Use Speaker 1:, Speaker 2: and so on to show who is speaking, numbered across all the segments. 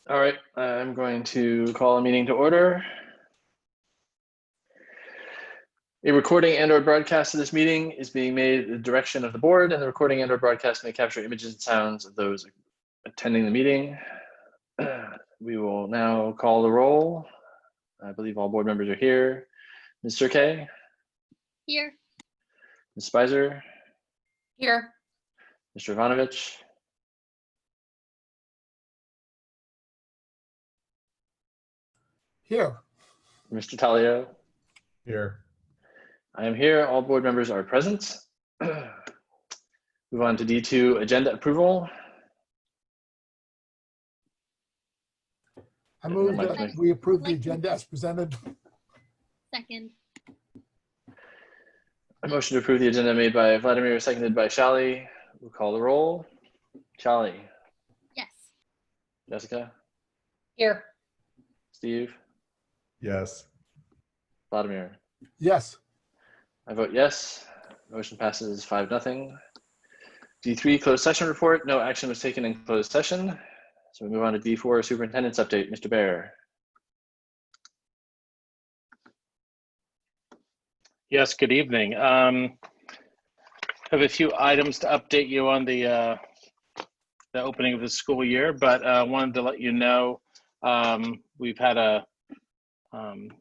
Speaker 1: All right, I'm going to call a meeting to order. A recording and/or broadcast of this meeting is being made at the direction of the board, and the recording and/or broadcast may capture images and sounds of those attending the meeting. We will now call the roll. I believe all board members are here. Ms. Surkay?
Speaker 2: Here.
Speaker 1: Ms. Spicer?
Speaker 2: Here.
Speaker 1: Mr. Ivanovich?
Speaker 3: Here.
Speaker 1: Mr. Talio?
Speaker 3: Here.
Speaker 1: I am here. All board members are present. Move on to D2, agenda approval.
Speaker 3: I move that we approve the agenda as presented.
Speaker 2: Second.
Speaker 1: A motion to approve the agenda made by Vladimir, seconded by Shally. We'll call the roll. Shally?
Speaker 2: Yes.
Speaker 1: Jessica?
Speaker 2: Here.
Speaker 1: Steve?
Speaker 3: Yes.
Speaker 1: Vladimir?
Speaker 3: Yes.
Speaker 1: I vote yes. Motion passes 5-0. D3, closed session report. No action was taken in closed session. So we move on to D4, superintendent's update. Mr. Bear.
Speaker 4: Yes, good evening. I have a few items to update you on the opening of the school year, but wanted to let you know we've had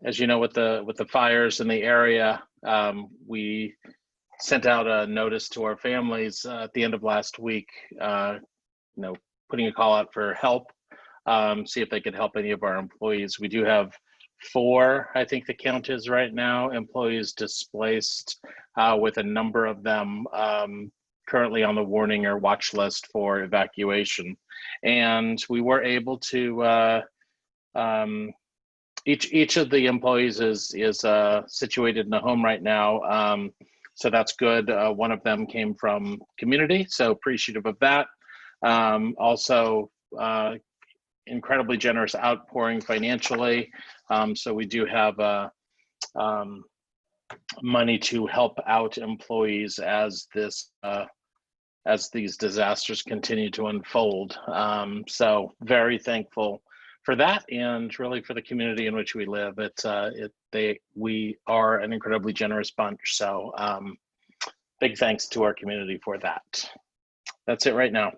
Speaker 4: as you know, with the fires in the area, we sent out a notice to our families at the end of last week, putting a call out for help, see if they could help any of our employees. We do have 4, I think the count is right now, employees displaced, with a number of them currently on the warning or watch list for evacuation. And we were able to, each of the employees is situated in a home right now. So that's good. One of them came from community, so appreciative of that. Also, incredibly generous outpouring financially. So we do have money to help out employees as these disasters continue to unfold. So very thankful for that, and really for the community in which we live. We are an incredibly generous bunch. So big thanks to our community for that. That's it right now.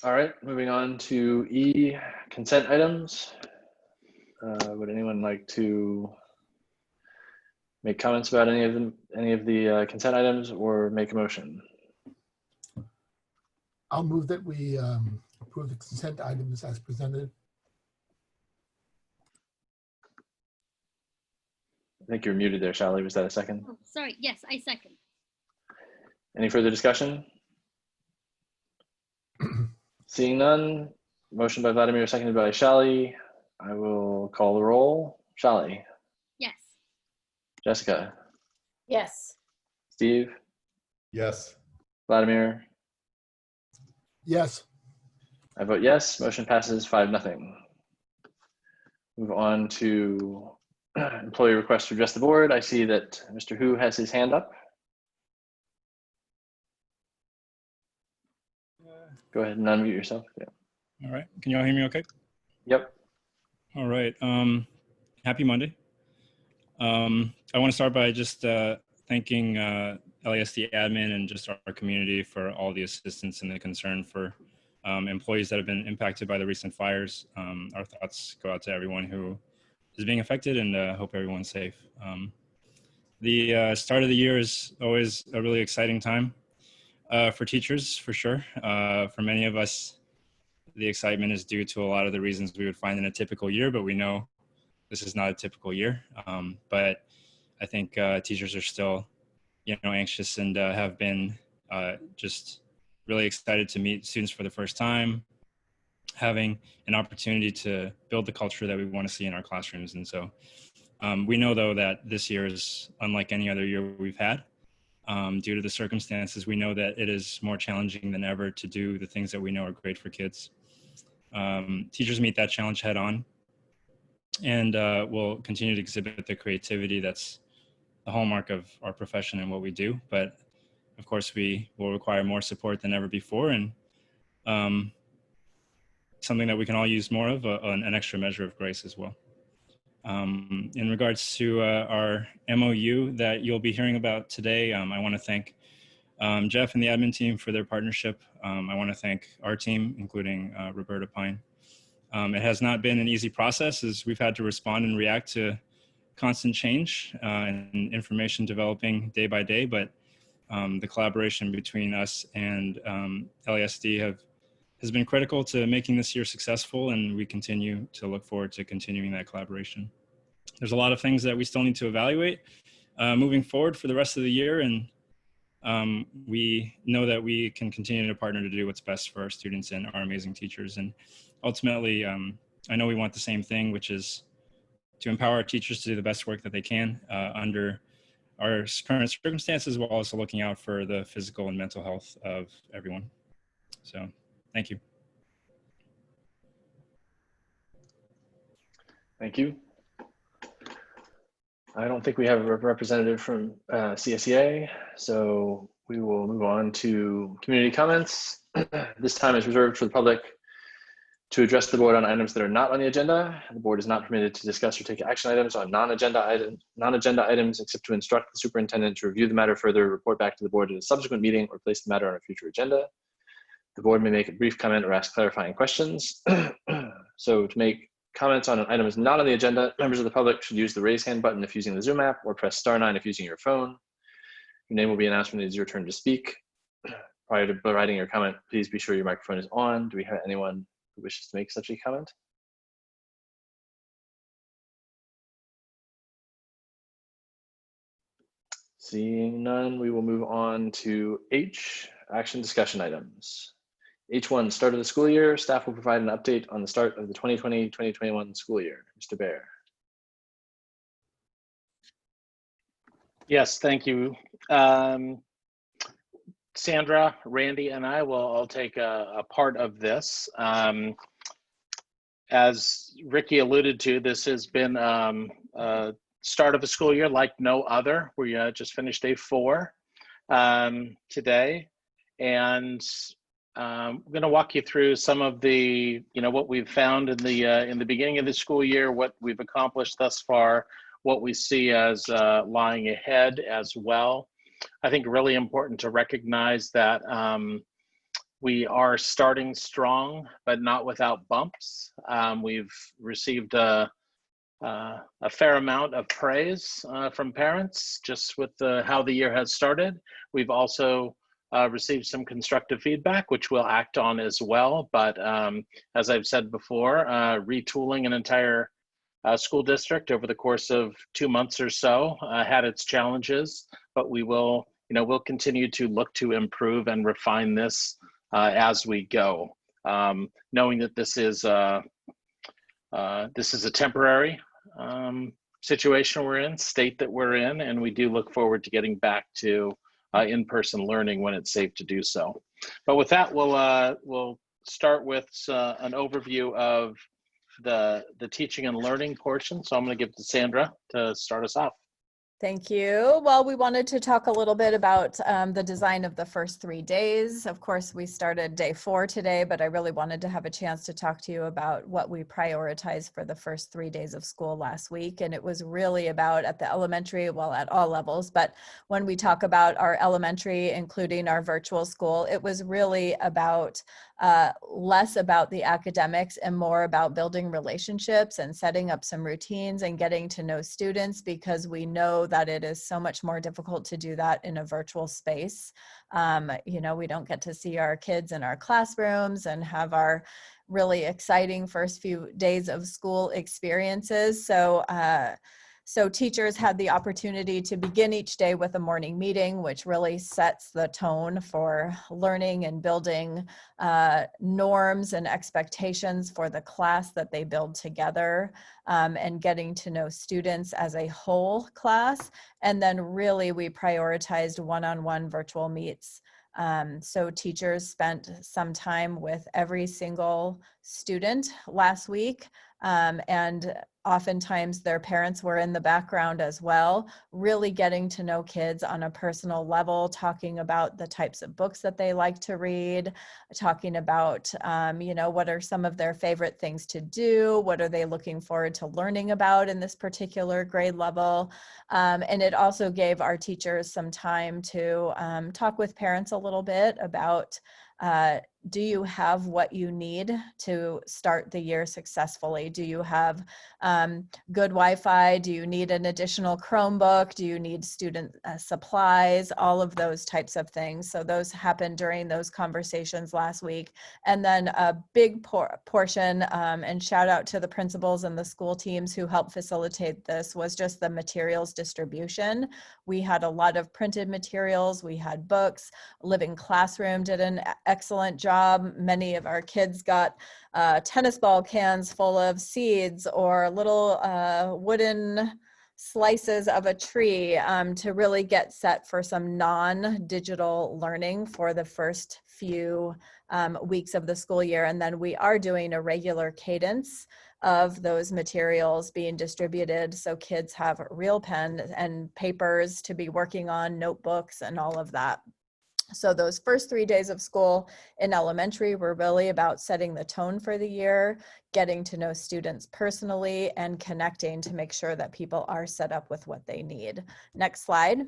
Speaker 1: All right, moving on to E, consent items. Would anyone like to make comments about any of the consent items, or make a motion?
Speaker 3: I'll move that we approve the consent items as presented.
Speaker 1: I think you're muted there, Shally. Was that a second?
Speaker 2: Oh, sorry. Yes, I second.
Speaker 1: Any further discussion? Seeing none, motion by Vladimir, seconded by Shally. I will call the roll. Shally?
Speaker 2: Yes.
Speaker 1: Jessica?
Speaker 2: Yes.
Speaker 1: Steve?
Speaker 3: Yes.
Speaker 1: Vladimir?
Speaker 3: Yes.
Speaker 1: I vote yes. Motion passes 5-0. Move on to employee requests to address the board. I see that Mr. Hu has his hand up. Go ahead and unmute yourself. Yeah.
Speaker 5: All right. Can y'all hear me okay?
Speaker 1: Yep.
Speaker 5: All right. Happy Monday. I want to start by just thanking LASD admin and just our community for all the assistance and the concern for employees that have been impacted by the recent fires. Our thoughts go out to everyone who is being affected, and hope everyone's safe. The start of the year is always a really exciting time for teachers, for sure. For many of us, the excitement is due to a lot of the reasons we would find in a typical year, but we know this is not a typical year. But I think teachers are still, anxious and have been just really excited to meet students for the first time, having an opportunity to build the culture that we want to see in our classrooms. And so we know, though, that this year is unlike any other year we've had. Due to the circumstances, we know that it is more challenging than ever to do the things that we know are great for kids. Teachers meet that challenge head on, and will continue to exhibit the creativity that's the hallmark of our profession and what we do. But of course, we will require more support than ever before. And something that we can all use more of, an extra measure of grace as well. In regards to our MOU that you'll be hearing about today, I want to thank Jeff and the admin team for their partnership. I want to thank our team, including Roberta Pine. It has not been an easy process as we've had to respond and react to constant change and information developing day by day, but the collaboration between us and LASD has been critical to making this year successful, and we continue to look forward to continuing that collaboration. There's a lot of things that we still need to evaluate moving forward for the rest of the year, and we know that we can continue to partner to do what's best for our students and our amazing teachers. And ultimately, I know we want the same thing, which is to empower our teachers to do the best work that they can under our current circumstances, while also looking out for the physical and mental health of everyone. So, thank you.
Speaker 1: Thank you. I don't think we have a representative from CSEA, so we will move on to community comments. This time is reserved for the public to address the board on items that are not on the agenda. The board is not permitted to discuss or take action items on non-agenda items except to instruct the superintendent to review the matter further, report back to the board at a subsequent meeting, or place the matter on a future agenda. The board may make a brief comment or ask clarifying questions. So to make comments on an item is not on the agenda, members of the public should use the raise hand button if using the Zoom app, or press *9 if using your phone. Your name will be announced when it is your turn to speak. Prior to providing your comment, please be sure your microphone is on. Do we have anyone who wishes to make such a comment? Seeing none, we will move on to H, action discussion items. H1, start of the school year. Staff will provide an update on the start of the 2020-2021 school year. Mr. Baer.
Speaker 4: Yes, thank you. Sandra, Randy, and I will all take a part of this. As Ricky alluded to, this has been a start of a school year like no other. We just finished day 4 today, and I'm going to walk you through some of the, what we've found in the beginning of the school year, what we've accomplished thus far, what we see as lying ahead as well. I think really important to recognize that we are starting strong, but not without bumps. We've received a fair amount of praise from parents just with how the year has started. We've also received some constructive feedback, which we'll act on as well. But as I've said before, retooling an entire school district over the course of 2 months or so had its challenges, but we will, we'll continue to look to improve and refine this as we go, knowing that this is a temporary situation we're in, state that we're in, and we do look forward to getting back to in-person learning when it's safe to do so. But with that, we'll start with an overview of the teaching and learning portion. So I'm going to give it to Sandra to start us off.
Speaker 6: Thank you. Well, we wanted to talk a little bit about the design of the first 3 days. Of course, we started day 4 today, but I really wanted to have a chance to talk to you about what we prioritized for the first 3 days of school last week. And it was really about at the elementary, well, at all levels, but when we talk about our elementary, including our virtual school, it was really about less about the academics and more about building relationships and setting up some routines and getting to know students, because we know that it is so much more difficult to do that in a virtual space. We don't get to see our kids in our classrooms and have our really exciting first few days of school experiences. So teachers had the opportunity to begin each day with a morning meeting, which really sets the tone for learning and building norms and expectations for the class that they build together, and getting to know students as a whole class. And then really we prioritized one-on-one virtual meets. So teachers spent some time with every single student last week, and oftentimes their parents were in the background as well, really getting to know kids on a personal level, talking about the types of books that they like to read, talking about, what are some of their favorite things to do, what are they looking forward to learning about in this particular grade level. And it also gave our teachers some time to talk with parents a little bit about, do you have what you need to start the year successfully? Do you have good Wi-Fi? Do you need an additional Chromebook? Do you need student supplies? All of those types of things. So those happened during those conversations last week. And then a big portion, and shout out to the principals and the school teams who helped facilitate this, was just the materials distribution. We had a lot of printed materials. We had books. Living Classroom did an excellent job. Many of our kids got tennis ball cans full of seeds or little wooden slices of a tree to really get set for some non-digital learning for the first few weeks of the school year. And then we are doing a regular cadence of those materials being distributed, so kids have real pen and papers to be working on, notebooks and all of that. So those first 3 days of school in elementary were really about setting the tone for the year, getting to know students personally, and connecting to make sure that people are set up with what they need. Next slide.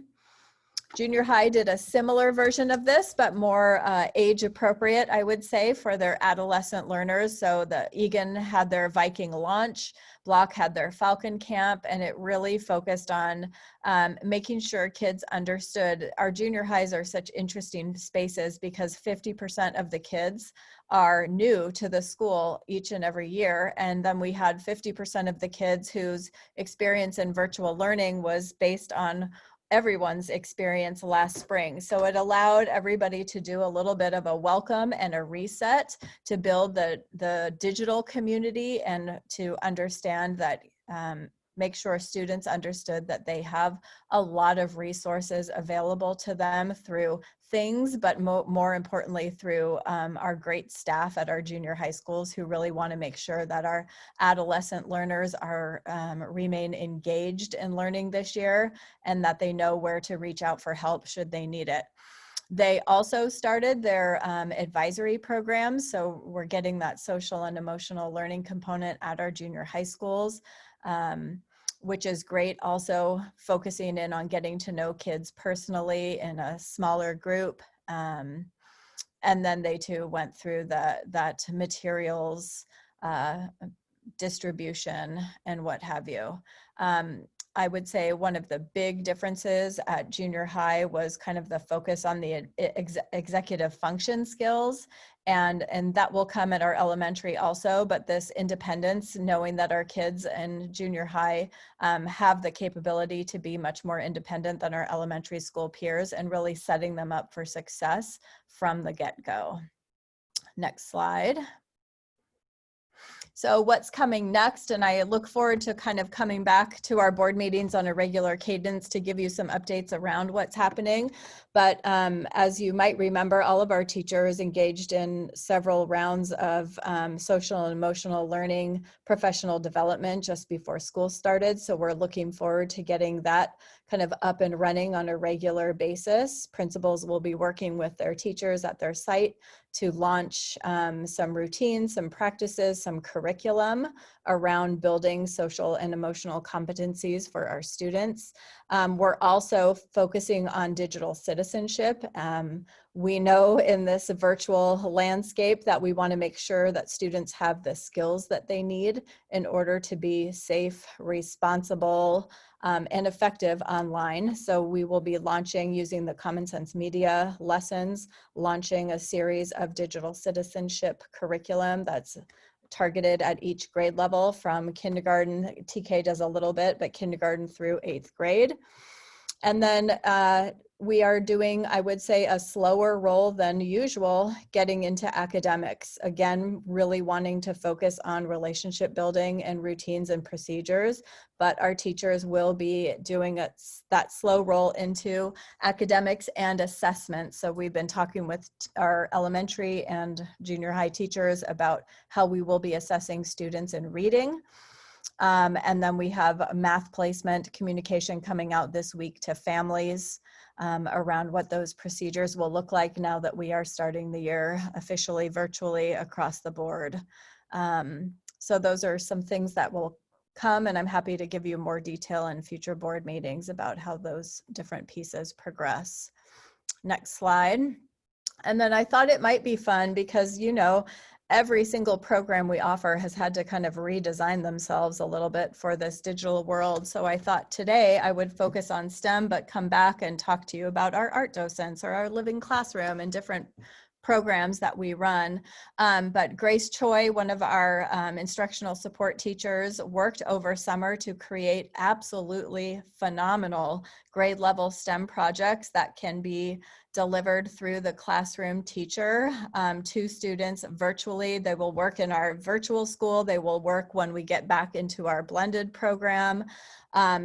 Speaker 6: Junior high did a similar version of this, but more age appropriate, I would say, for their adolescent learners. So the Egan had their Viking launch, Block had their Falcon camp, and it really focused on making sure kids understood. Our junior highs are such interesting spaces because 50% of the kids are new to the school each and every year. And then we had 50% of the kids whose experience in virtual learning was based on everyone's experience last spring. So it allowed everybody to do a little bit of a welcome and a reset to build the digital community and to understand that, make sure students understood that they have a lot of resources available to them through things, but more importantly through our great staff at our junior high schools who really want to make sure that our adolescent learners are remain engaged in learning this year, and that they know where to reach out for help should they need it. They also started their advisory programs, so we're getting that social and emotional learning component at our junior high schools, which is great. Also focusing in on getting to know kids personally in a smaller group. And then they too went through that materials distribution and what have you. I would say one of the big differences at junior high was kind of the focus on the executive function skills, and that will come at our elementary also, but this independence, knowing that our kids in junior high have the capability to be much more independent than our elementary school peers, and really setting them up for success from the get-go. Next slide. So what's coming next, and I look forward to kind of coming back to our board meetings on a regular cadence to give you some updates around what's happening. But as you might remember, all of our teachers engaged in several rounds of social and emotional learning, professional development just before school started. So we're looking forward to getting that kind of up and running on a regular basis. Principals will be working with their teachers at their site to launch some routines, some practices, some curriculum around building social and emotional competencies for our students. We're also focusing on digital citizenship. We know in this virtual landscape that we want to make sure that students have the skills that they need in order to be safe, responsible, and effective online. So we will be launching, using the Common Sense Media lessons, launching a series of digital citizenship curriculum that's targeted at each grade level from kindergarten. TK does a little bit, but kindergarten through 8th grade. And then we are doing, I would say, a slower role than usual getting into academics. Again, really wanting to focus on relationship building and routines and procedures, but our teachers will be doing that slow roll into academics and assessment. So we've been talking with our elementary and junior high teachers about how we will be assessing students in reading. And then we have math placement communication coming out this week to families around what those procedures will look like now that we are starting the year officially virtually across the board. So those are some things that will come, and I'm happy to give you more detail in future board meetings about how those different pieces progress. Next slide. And then I thought it might be fun because, you know, every single program we offer has had to kind of redesign themselves a little bit for this digital world. So I thought today I would focus on STEM, but come back and talk to you about our art docents or our living classroom and different programs that we run. But Grace Choi, one of our instructional support teachers, worked over summer to create absolutely phenomenal grade level STEM projects that can be delivered through the classroom teacher to students virtually. They will work in our virtual school. They will work when we get back into our blended program.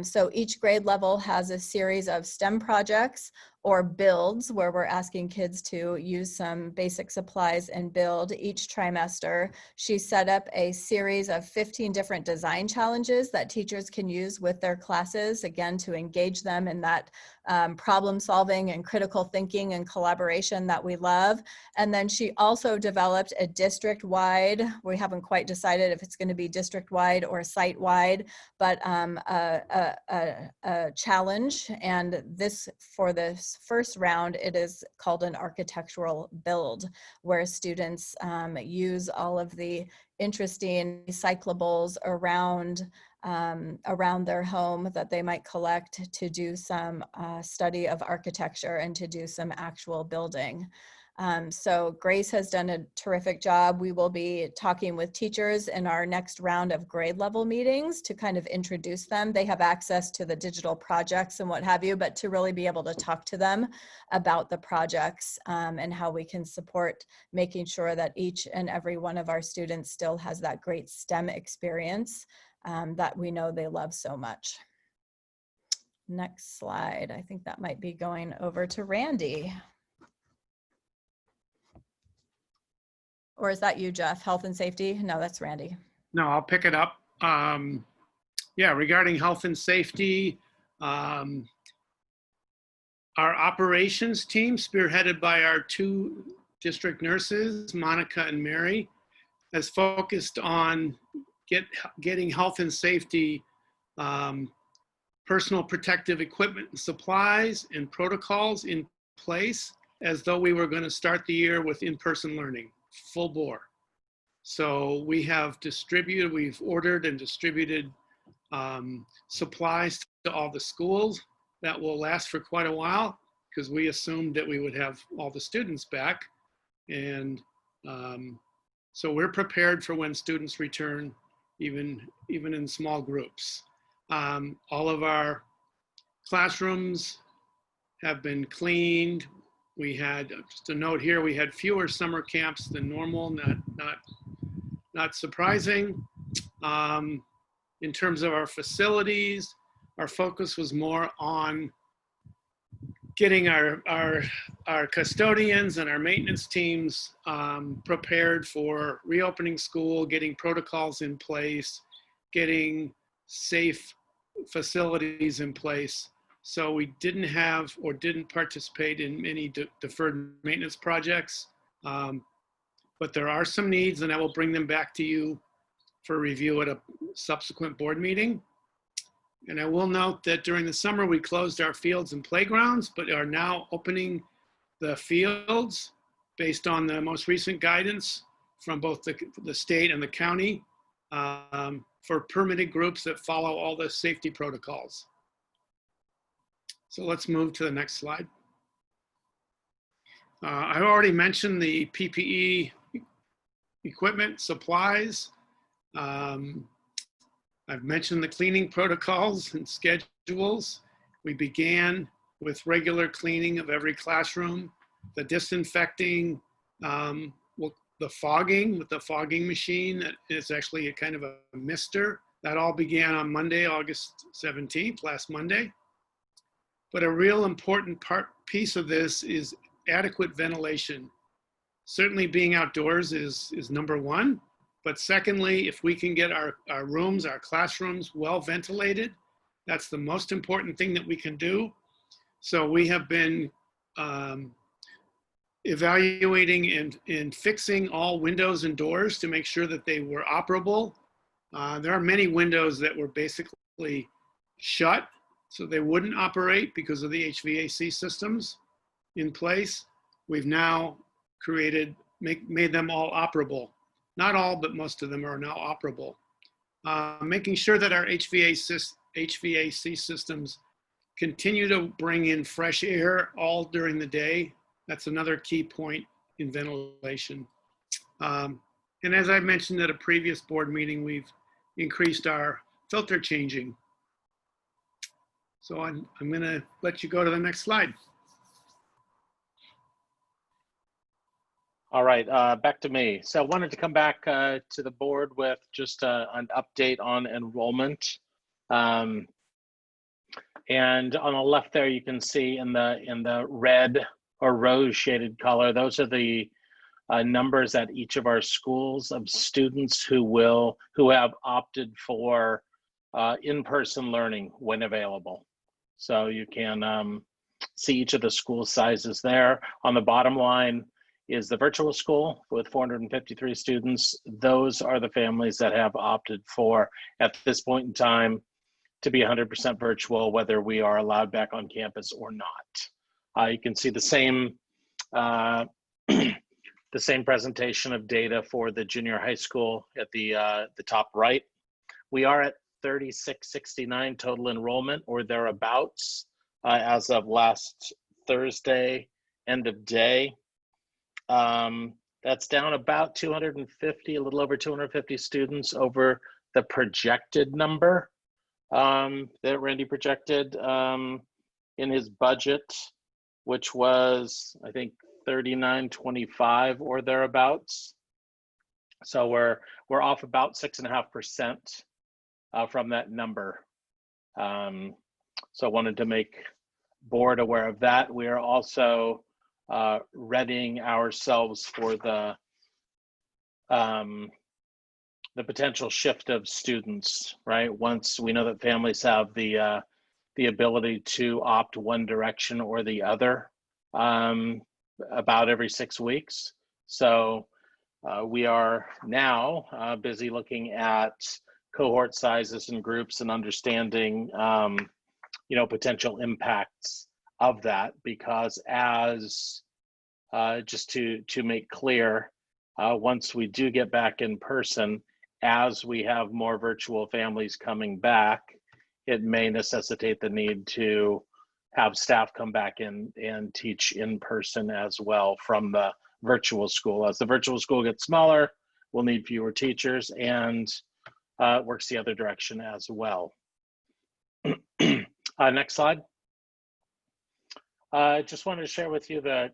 Speaker 6: So each grade level has a series of STEM projects or builds where we're asking kids to use some basic supplies and build each trimester. She set up a series of 15 different design challenges that teachers can use with their classes, again, to engage them in that problem solving and critical thinking and collaboration that we love. And then she also developed a district-wide, we haven't quite decided if it's going to be district-wide or site-wide, but a challenge. And this, for this first round, it is called an architectural build, where students use all of the interesting recyclables around their home that they might collect to do some study of architecture and to do some actual building. So Grace has done a terrific job. We will be talking with teachers in our next round of grade level meetings to kind of introduce them. They have access to the digital projects and what have you, but to really be able to talk to them about the projects and how we can support making sure that each and every one of our students still has that great STEM experience that we know they love so much. Next slide. I think that might be going over to Randy. Or is that you, Jeff? Health and safety? No, that's Randy.
Speaker 7: No, I'll pick it up. Yeah, regarding health and safety, our operations team, spearheaded by our two district nurses, Monica and Mary, has focused on getting health and safety, personal protective equipment and supplies and protocols in place as though we were going to start the year with in-person learning, full bore. So we have we've ordered and distributed supplies to all the schools that will last for quite a while, because we assumed that we would have all the students back. And so we're prepared for when students return, even in small groups. All of our classrooms have been cleaned. We had, just a note here, we had fewer summer camps than normal, not surprising. In terms of our facilities, our focus was more on getting our custodians and our maintenance teams prepared for reopening school, getting protocols in place, getting safe facilities in place. So we didn't participate in many deferred maintenance projects, but there are some needs, and I will bring them back to you for review at a subsequent board meeting. And I will note that during the summer, we closed our fields and playgrounds, but are now opening the fields based on the most recent guidance from both the state and the county for permitted groups that follow all the safety protocols. So let's move to the next slide. I already mentioned the PPE equipment, supplies. I've mentioned the cleaning protocols and schedules. We began with regular cleaning of every classroom, the disinfecting, the fogging with the fogging machine that is actually a kind of a mister. That all began on Monday, August 17th, last Monday. But a real important piece of this is adequate ventilation. Certainly being outdoors is number one. But secondly, if we can get our rooms, our classrooms well ventilated, that's the most important thing that we can do. So we have been evaluating and fixing all windows and doors to make sure that they were operable. There are many windows that were basically shut, so they wouldn't operate because of the HVAC systems in place. We've now made them all operable. Not all, but most of them are now operable. Making sure that our HVAC systems continue to bring in fresh air all during the day. That's another key point in ventilation. And as I mentioned at a previous board meeting, we've increased our filter changing. So I'm gonna let you go to the next slide.
Speaker 4: All right, back to me. So I wanted to come back to the board with just an update on enrollment. And on the left there, you can see in the red or rose shaded color, those are the numbers at each of our schools of students who have opted for in-person learning when available. So you can see each of the school sizes there. On the bottom line is the virtual school with 453 students. Those are the families that have opted for, at this point in time, to be 100% virtual, whether we are allowed back on campus or not. You can see the same the same presentation of data for the junior high school at the top right. We are at 3669 total enrollment or thereabouts as of last Thursday, end of day. That's down about 250, a little over 250 students over the projected number that Randy projected in his budget, which was, I think, 3925 or thereabouts. So we're off about 6.5% from that number. So I wanted to make board aware of that. We are also readying ourselves for the potential shift of students, right? Once we know that families have the ability to opt one direction or the other about every 6 weeks. So we are now busy looking at cohort sizes and groups and understanding potential impacts of that, because as just to make clear, once we do get back in person, as we have more virtual families coming back, it may necessitate the need to have staff come back in and teach in person as well from the virtual school. As the virtual school gets smaller, we'll need fewer teachers, and it works the other direction as well. Next slide. I just wanted to share with you the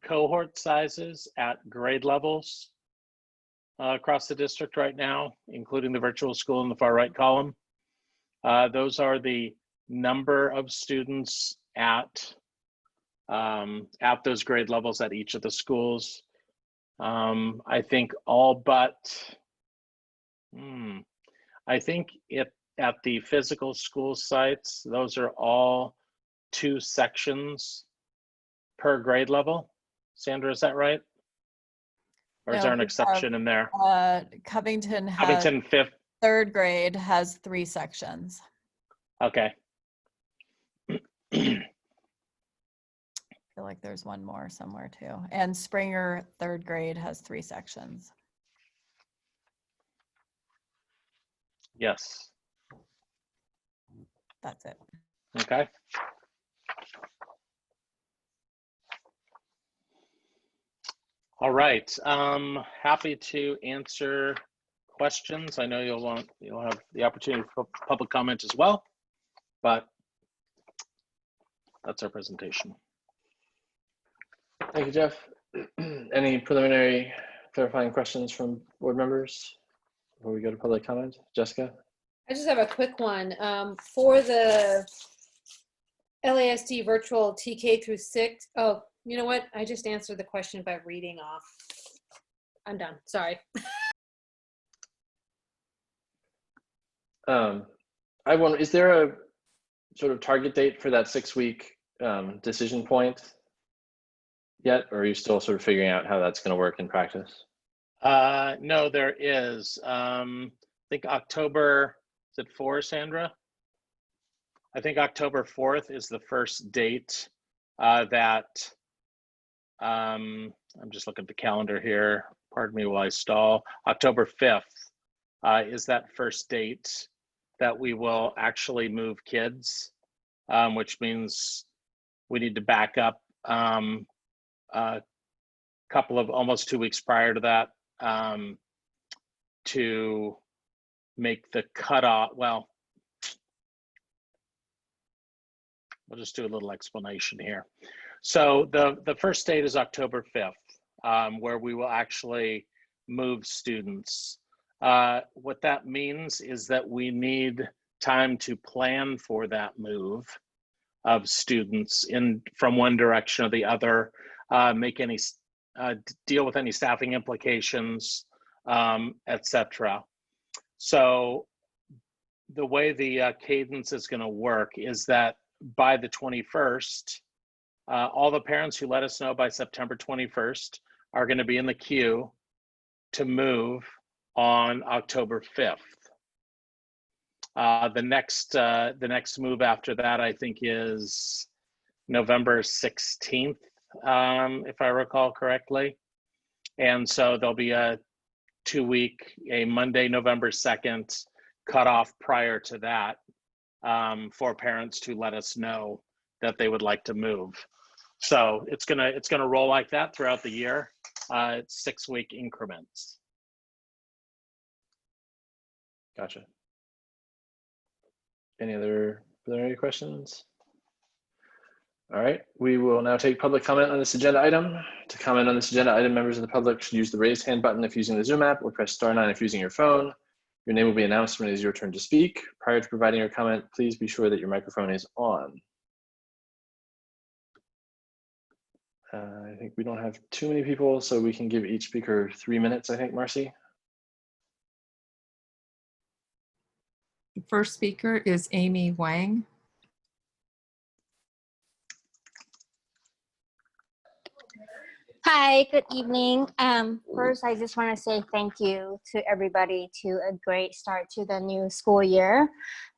Speaker 4: cohort sizes at grade levels across the district right now, including the virtual school in the far right column. Those are the number of students at those grade levels at each of the schools. I think all but, I think at the physical school sites, those are all 2 sections per grade level. Sandra, is that right? Or is there an exception in there?
Speaker 6: Covington
Speaker 4: fifth.
Speaker 6: 3rd grade has 3 sections.
Speaker 4: Okay.
Speaker 6: I feel like there's one more somewhere too. And Springer 3rd grade has 3 sections.
Speaker 4: Yes.
Speaker 6: That's it.
Speaker 4: Okay. All right. Happy to answer questions. I know you'll have the opportunity for public comment as well, but that's our presentation.
Speaker 1: Thank you, Jeff. Any preliminary clarifying questions from board members before we go to public comment? Jessica?
Speaker 8: I just have a quick one. For the LASD virtual TK through 6. Oh, you know what? I just answered the question by reading off. I'm done. Sorry.
Speaker 1: I wonder, is there a sort of target date for that 6-week decision point yet, or are you still sort of figuring out how that's going to work in practice?
Speaker 4: No, there is. I think October, is it 4, Sandra? I think October 4th is the first date that, I'm just looking at the calendar here. Pardon me while I stall. October 5th is that first date that we will actually move kids, which means we need to back up a couple of almost 2 weeks prior to that to make the cutoff. Well, we'll just do a little explanation here. So the first date is October 5th, where we will actually move students. What that means is that we need time to plan for that move of students from one direction or the other, make any deal with any staffing implications, etc. So the way the cadence is going to work is that by the 21st, all the parents who let us know by September 21st are going to be in the queue to move on October 5th. The next move after that, I think, is November 16th, if I recall correctly. And so there'll be a 2-week, a Monday, November 2nd cutoff prior to that for parents to let us know that they would like to move. So it's gonna roll like that throughout the year. It's 6-week increments.
Speaker 1: Gotcha. Any other preliminary questions? All right, we will now take public comment on this agenda item. To comment on this agenda item, members of the public should use the raise hand button if using the Zoom app, or press *9 if using your phone. Your name will be announced when it is your turn to speak. Prior to providing your comment, please be sure that your microphone is on. I think we don't have too many people, so we can give each speaker 3 minutes, I think, Marcy.
Speaker 9: The first speaker is Amy Wang.
Speaker 10: Hi, good evening. First, I just want to say thank you to everybody to a great start to the new school year,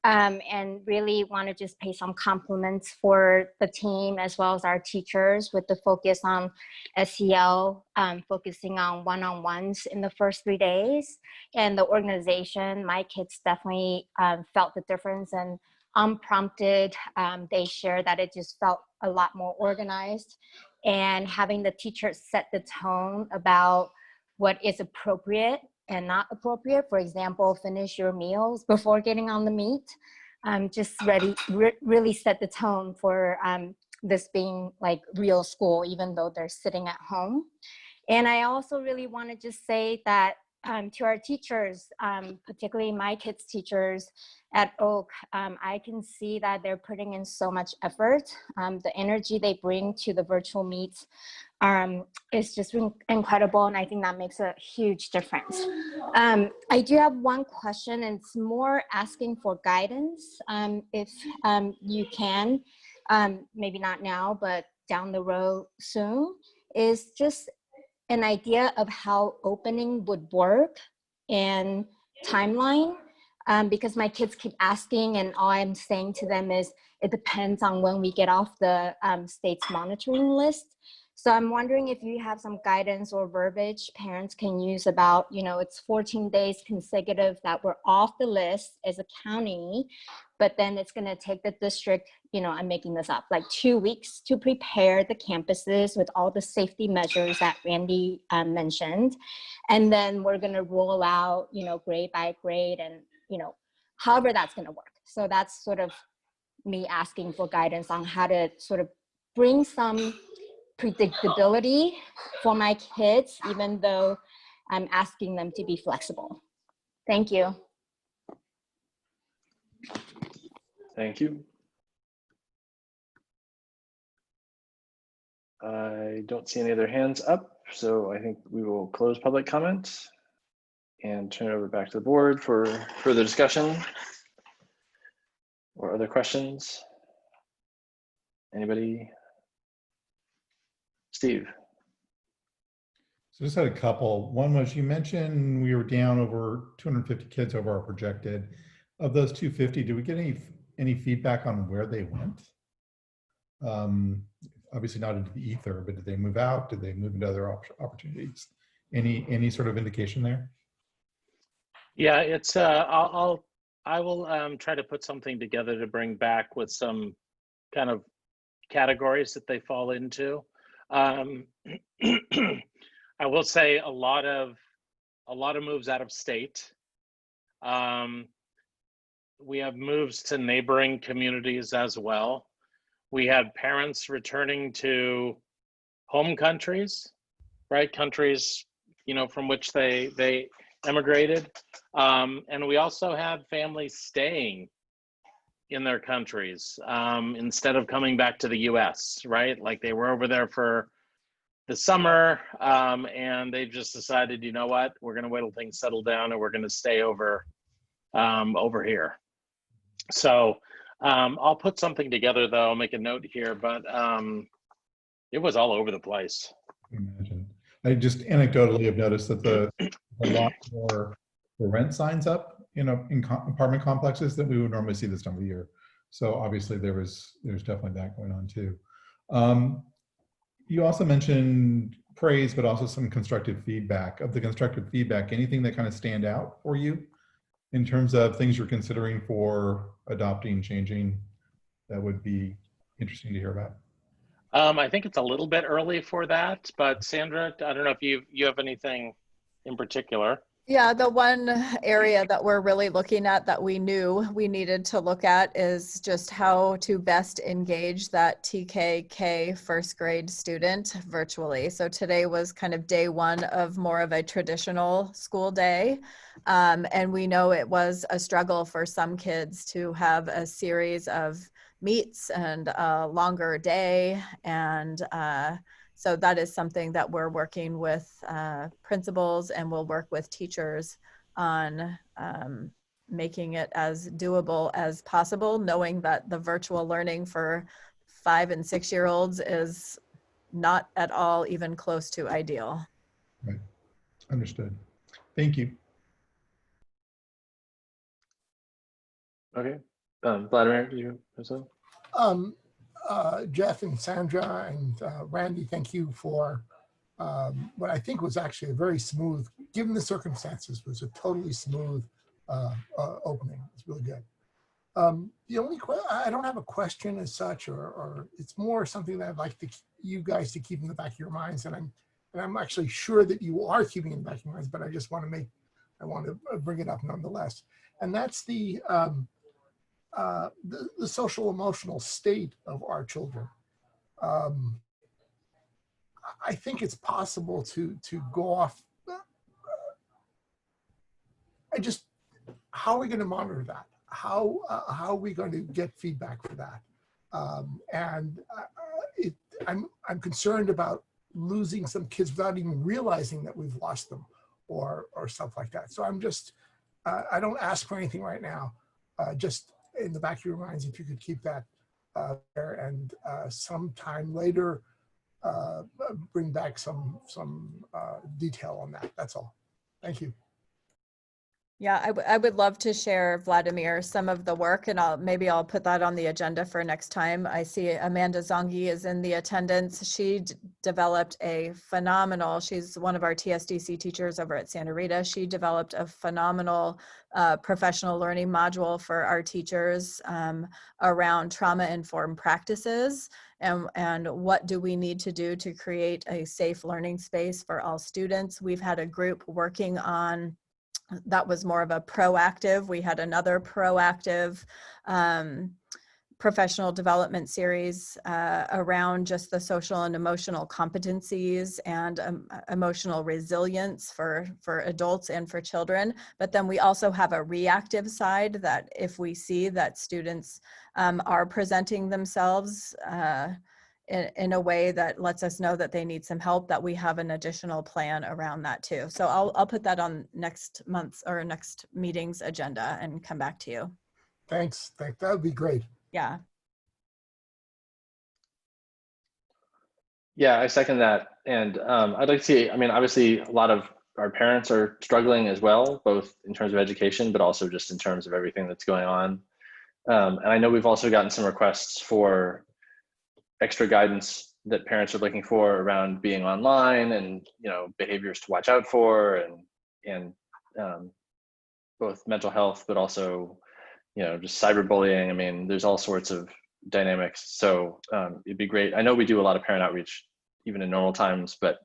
Speaker 10: and really want to just pay some compliments for the team as well as our teachers with the focus on SEL, focusing on one-on-ones in the first 3 days. And the organization, my kids definitely felt the difference, and unprompted, they shared that it just felt a lot more organized. And having the teachers set the tone about what is appropriate and not appropriate. For example, finish your meals before getting on the meet. Just really set the tone for this being like real school, even though they're sitting at home. And I also really want to just say that to our teachers, particularly my kids' teachers at Oak, I can see that they're putting in so much effort. The energy they bring to the virtual meets is just incredible, and I think that makes a huge difference. I do have one question, and it's more asking for guidance. If you can, maybe not now, but down the road soon, is just an idea of how opening would work and timeline, because my kids keep asking, and all I'm saying to them is it depends on when we get off the state's monitoring list. So I'm wondering if you have some guidance or verbiage parents can use about, it's 14 days consecutive that we're off the list as a county, but then it's going to take the district, I'm making this up, like 2 weeks to prepare the campuses with all the safety measures that Randy mentioned. And then we're going to roll out, grade by grade, and, however that's going to work. So that's sort of me asking for guidance on how to sort of bring some predictability for my kids, even though I'm asking them to be flexible. Thank you.
Speaker 1: Thank you. I don't see any other hands up, so I think we will close public comment and turn it over back to the board for further discussion or other questions. Anybody? Steve.
Speaker 11: So just had a couple. One was, you mentioned we were down over 250 kids over our projected. Of those 250, did we get any feedback on where they went? Obviously not into the ether, but did they move out? Did they move into other opportunities? Any sort of indication there?
Speaker 4: Yeah, it's I will try to put something together to bring back with some kind of categories that they fall into. I will say a lot of moves out of state. We have moves to neighboring communities as well. We had parents returning to home countries, right? Countries, you know, from which they emigrated. And we also had families staying in their countries instead of coming back to the US, right? Like they were over there for the summer and they just decided, you know what, we're gonna wait till things settle down and we're gonna stay over here. So I'll put something together though, I'll make a note here, but it was all over the place.
Speaker 11: Imagine. I just anecdotally have noticed that a lot more for rent signs up, you know, in apartment complexes that we would normally see this time of year. So obviously there's definitely that going on too. You also mentioned praise, but also some constructive feedback. Of the constructive feedback, anything that kind of stand out for you in terms of things you're considering for adopting, changing, that would be interesting to hear about?
Speaker 4: I think it's a little bit early for that, but Sandra, I don't know if you have anything in particular.
Speaker 6: Yeah, the one area that we're really looking at that we knew we needed to look at is just how to best engage that TKK first grade student virtually. So today was kind of day one of more of a traditional school day. And we know it was a struggle for some kids to have a series of meets and a longer day. And so that is something that we're working with principals, and we'll work with teachers on making it as doable as possible, knowing that the virtual learning for 5- and 6-year-olds is not at all even close to ideal.
Speaker 11: Right. Understood. Thank you.
Speaker 1: Okay. Vladimir, do you have something?
Speaker 3: Jeff and Sandra and Randy, thank you for what I think was actually a very smooth, given the circumstances, was a totally smooth opening. It's really good. The only I don't have a question as such, or it's more something that I'd like you guys to keep in the back of your minds, and I'm actually sure that you are keeping it in the back of your minds, but I just want to bring it up nonetheless, and that's the social emotional state of our children. I think it's possible to go off. How are we going to monitor that? How are we going to get feedback for that? I'm concerned about losing some kids without even realizing that we've lost them, or stuff like that. So I'm just I don't ask for anything right now. Just in the back of your minds, if you could keep that there, and sometime later bring back some detail on that. That's all. Thank you.
Speaker 6: Yeah, I would love to share, Vladimir, some of the work, and maybe I'll put that on the agenda for next time. I see Amanda Zongi is in the attendance. She developed a phenomenal, she's one of our TSDC teachers over at Santa Rita. She developed a phenomenal professional learning module for our teachers around trauma-informed practices and what do we need to do to create a safe learning space for all students. We've had a group working on that was more of a proactive. We had another proactive professional development series around just the social and emotional competencies and emotional resilience for adults and for children. But then we also have a reactive side that if we see that students are presenting themselves in a way that lets us know that they need some help, that we have an additional plan around that too. So I'll put that on next month's or next meeting's agenda and come back to you.
Speaker 3: Thanks. That would be great.
Speaker 6: Yeah.
Speaker 1: Yeah, I second that. And I'd like to see, I mean, obviously a lot of our parents are struggling as well, both in terms of education, but also just in terms of everything that's going on. And I know we've also gotten some requests for extra guidance that parents are looking for around being online and, you know, behaviors to watch out for and both mental health, but also, you know, just cyberbullying. I mean, there's all sorts of dynamics. So it'd be great. I know we do a lot of parent outreach even in normal times, but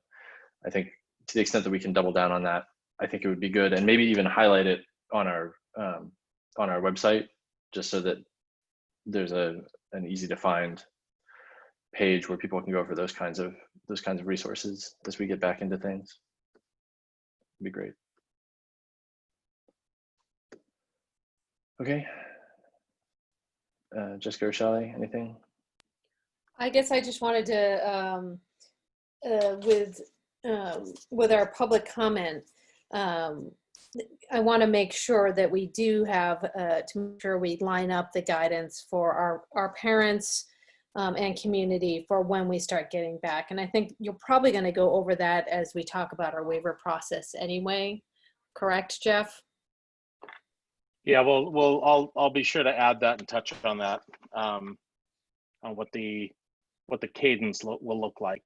Speaker 1: I think to the extent that we can double down on that, I think it would be good, and maybe even highlight it on our website, just so that there's an easy to find page where people can go for those kinds of resources as we get back into things. It'd be great. Okay. Jessica or Shelley, anything?
Speaker 8: I guess I just wanted to, with our public comment, I want to make sure that we do have, to make sure we line up the guidance for our parents and community for when we start getting back. And I think you're probably going to go over that as we talk about our waiver process anyway. Correct, Jeff?
Speaker 4: Yeah, well, I'll be sure to add that and touch on that, on what the cadence will look like.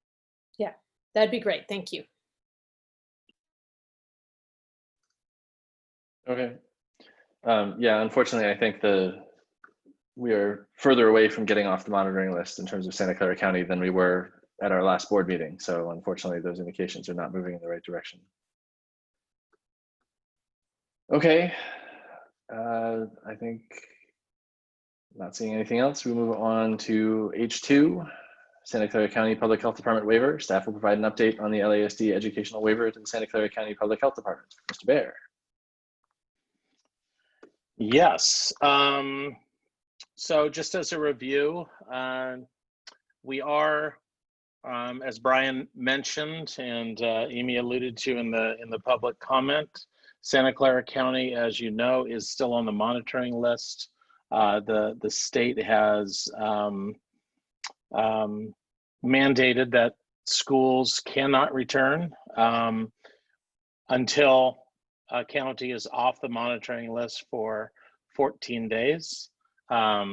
Speaker 8: Yeah, that'd be great. Thank you.
Speaker 1: Okay. Yeah, unfortunately, I think we are further away from getting off the monitoring list in terms of Santa Clara County than we were at our last board meeting. So unfortunately, those indications are not moving in the right direction. Okay. I think not seeing anything else. We move on to H2, Santa Clara County Public Health Department waiver. Staff will provide an update on the LASD educational waiver to the Santa Clara County Public Health Department. Mr. Baer.
Speaker 4: Yes. So just as a review, we are, as Brian mentioned and Amy alluded to in the public comment, Santa Clara County, as you know, is still on the monitoring list. The state has mandated that schools cannot return until a county is off the monitoring list for 14 days. I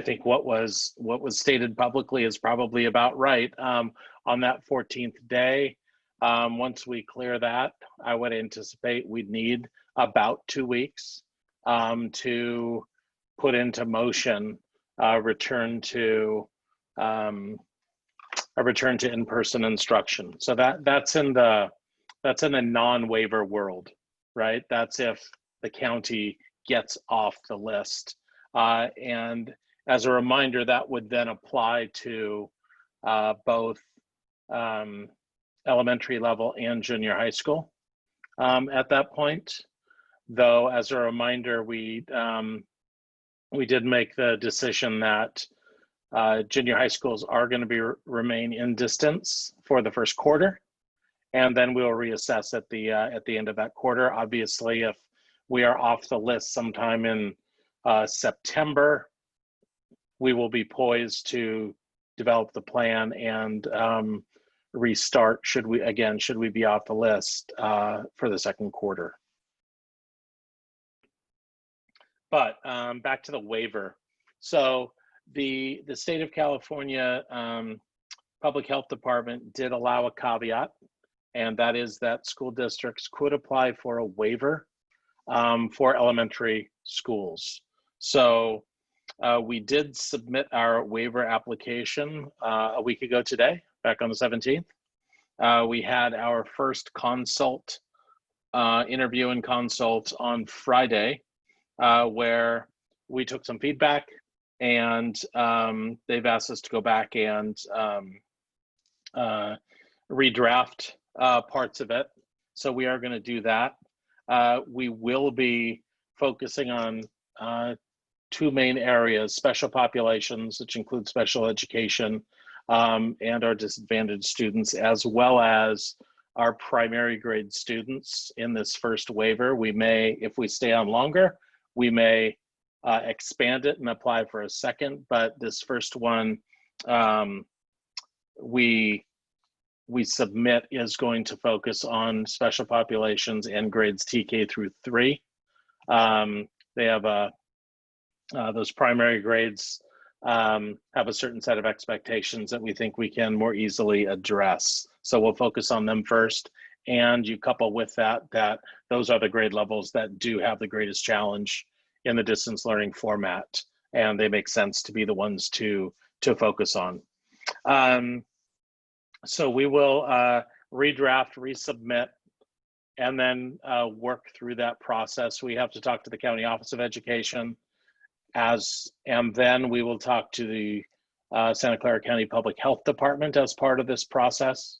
Speaker 4: think what was stated publicly is probably about right. On that 14th day, once we clear that, I would anticipate we'd need about 2 weeks to put into motion a return to in-person instruction. So that's in the non-waiver world, right? That's if the county gets off the list. And as a reminder, that would then apply to both elementary level and junior high school at that point. Though, as a reminder, we did make the decision that junior high schools are going to remain in distance for the first quarter, and then we'll reassess at the end of that quarter. Obviously, if we are off the list sometime in September, we will be poised to develop the plan and restart should we be off the list for the second quarter. But back to the waiver. So the state of California Public Health Department did allow a caveat, and that is that school districts could apply for a waiver for elementary schools. So we did submit our waiver application a week ago today, back on the 17th. We had our first consult, interview and consult on Friday, where we took some feedback. and they've asked us to go back and redraft parts of it. So we are going to do that. We will be focusing on two main areas: special populations, which include special education, and our disadvantaged students, as well as our primary grade students in this first waiver. We may, if we stay on longer, we may expand it and apply for a second, but this first one we submit is going to focus on special populations and grades TK through 3. They have those primary grades have a certain set of expectations that we think we can more easily address. So we'll focus on them first. And you couple with that those are the grade levels that do have the greatest challenge in the distance learning format. And they make sense to be the ones to focus on. So we will redraft, resubmit, and then work through that process. We have to talk to the County Office of Education, and then we will talk to the Santa Clara County Public Health Department as part of this process.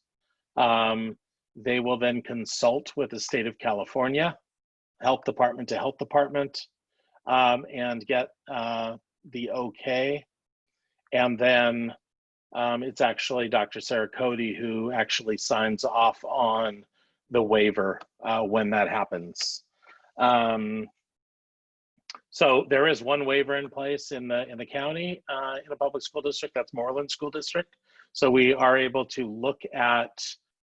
Speaker 4: They will then consult with the state of California, health department to health department, and get the okay. And then it's actually Dr. Sarah Cody who actually signs off on the waiver when that happens. So there is one waiver in place in the county, in a public school district, that's Moreland School District. So we are able to look at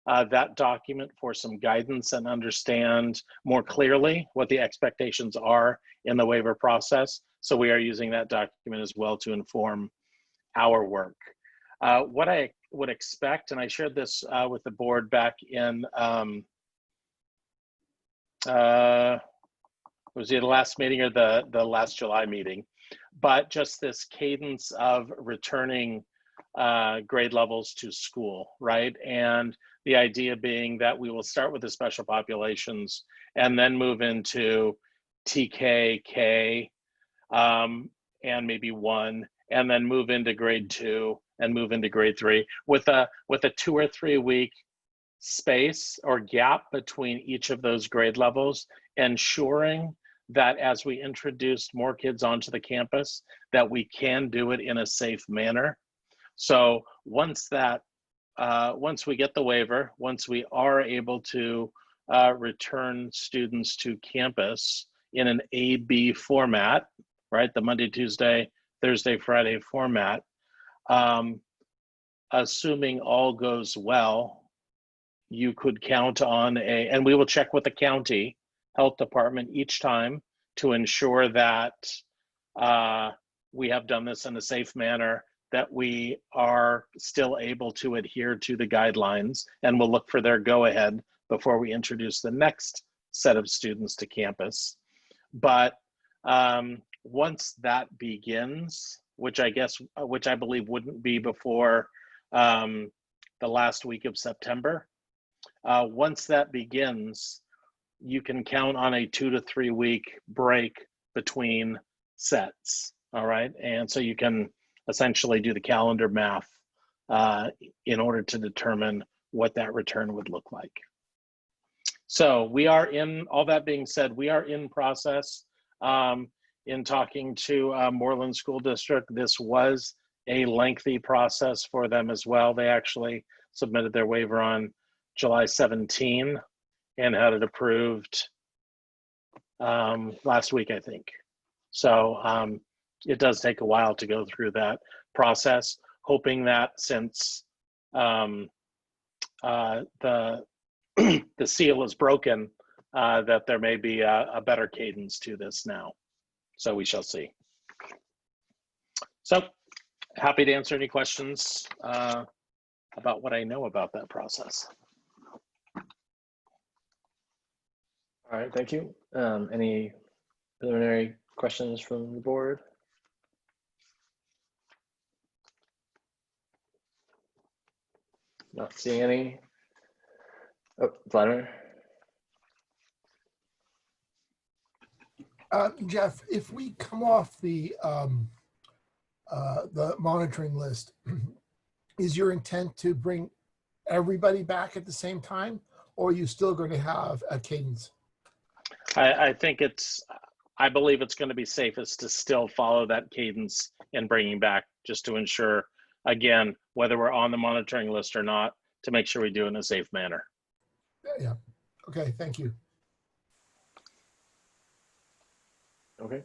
Speaker 4: that document for some guidance and understand more clearly what the expectations are in the waiver process. So we are using that document as well to inform our work. What I would expect, and I shared this with the board back in, was it the last meeting or the last July meeting, but just this cadence of returning grade levels to school, right? And the idea being that we will start with the special populations and then move into TK, K, and maybe 1, and then move into grade 2 and move into grade 3 with a 2 or 3 week space or gap between each of those grade levels, ensuring that as we introduce more kids onto the campus, that we can do it in a safe manner. So once we get the waiver, once we are able to return students to campus in an A-B format, right? The Monday, Tuesday, Thursday, Friday format, assuming all goes well, you could count on and we will check with the county health department each time to ensure that we have done this in a safe manner, that we are still able to adhere to the guidelines, and we'll look for their go-ahead before we introduce the next set of students to campus. But once that begins, which I believe wouldn't be before the last week of September, once that begins, you can count on a 2 to 3 week break between sets, all right? And so you can essentially do the calendar math in order to determine what that return would look like. So we are in, all that being said, we are in process in talking to Moreland School District. This was a lengthy process for them as well. They actually submitted their waiver on July 17 and had it approved last week, I think. So it does take a while to go through that process, hoping that since the seal is broken, that there may be a better cadence to this now. So we shall see. So happy to answer any questions about what I know about that process.
Speaker 1: All right, thank you. Any preliminary questions from the board? Not seeing any. Oh, Vladimir.
Speaker 3: Jeff, if we come off the the monitoring list. Is your intent to bring everybody back at the same time, or are you still going to have a cadence?
Speaker 4: I think I believe it's going to be safest to still follow that cadence in bringing back, just to ensure, again, whether we're on the monitoring list or not, to make sure we do it in a safe manner.
Speaker 3: Yeah. Okay. Thank you.
Speaker 1: Okay.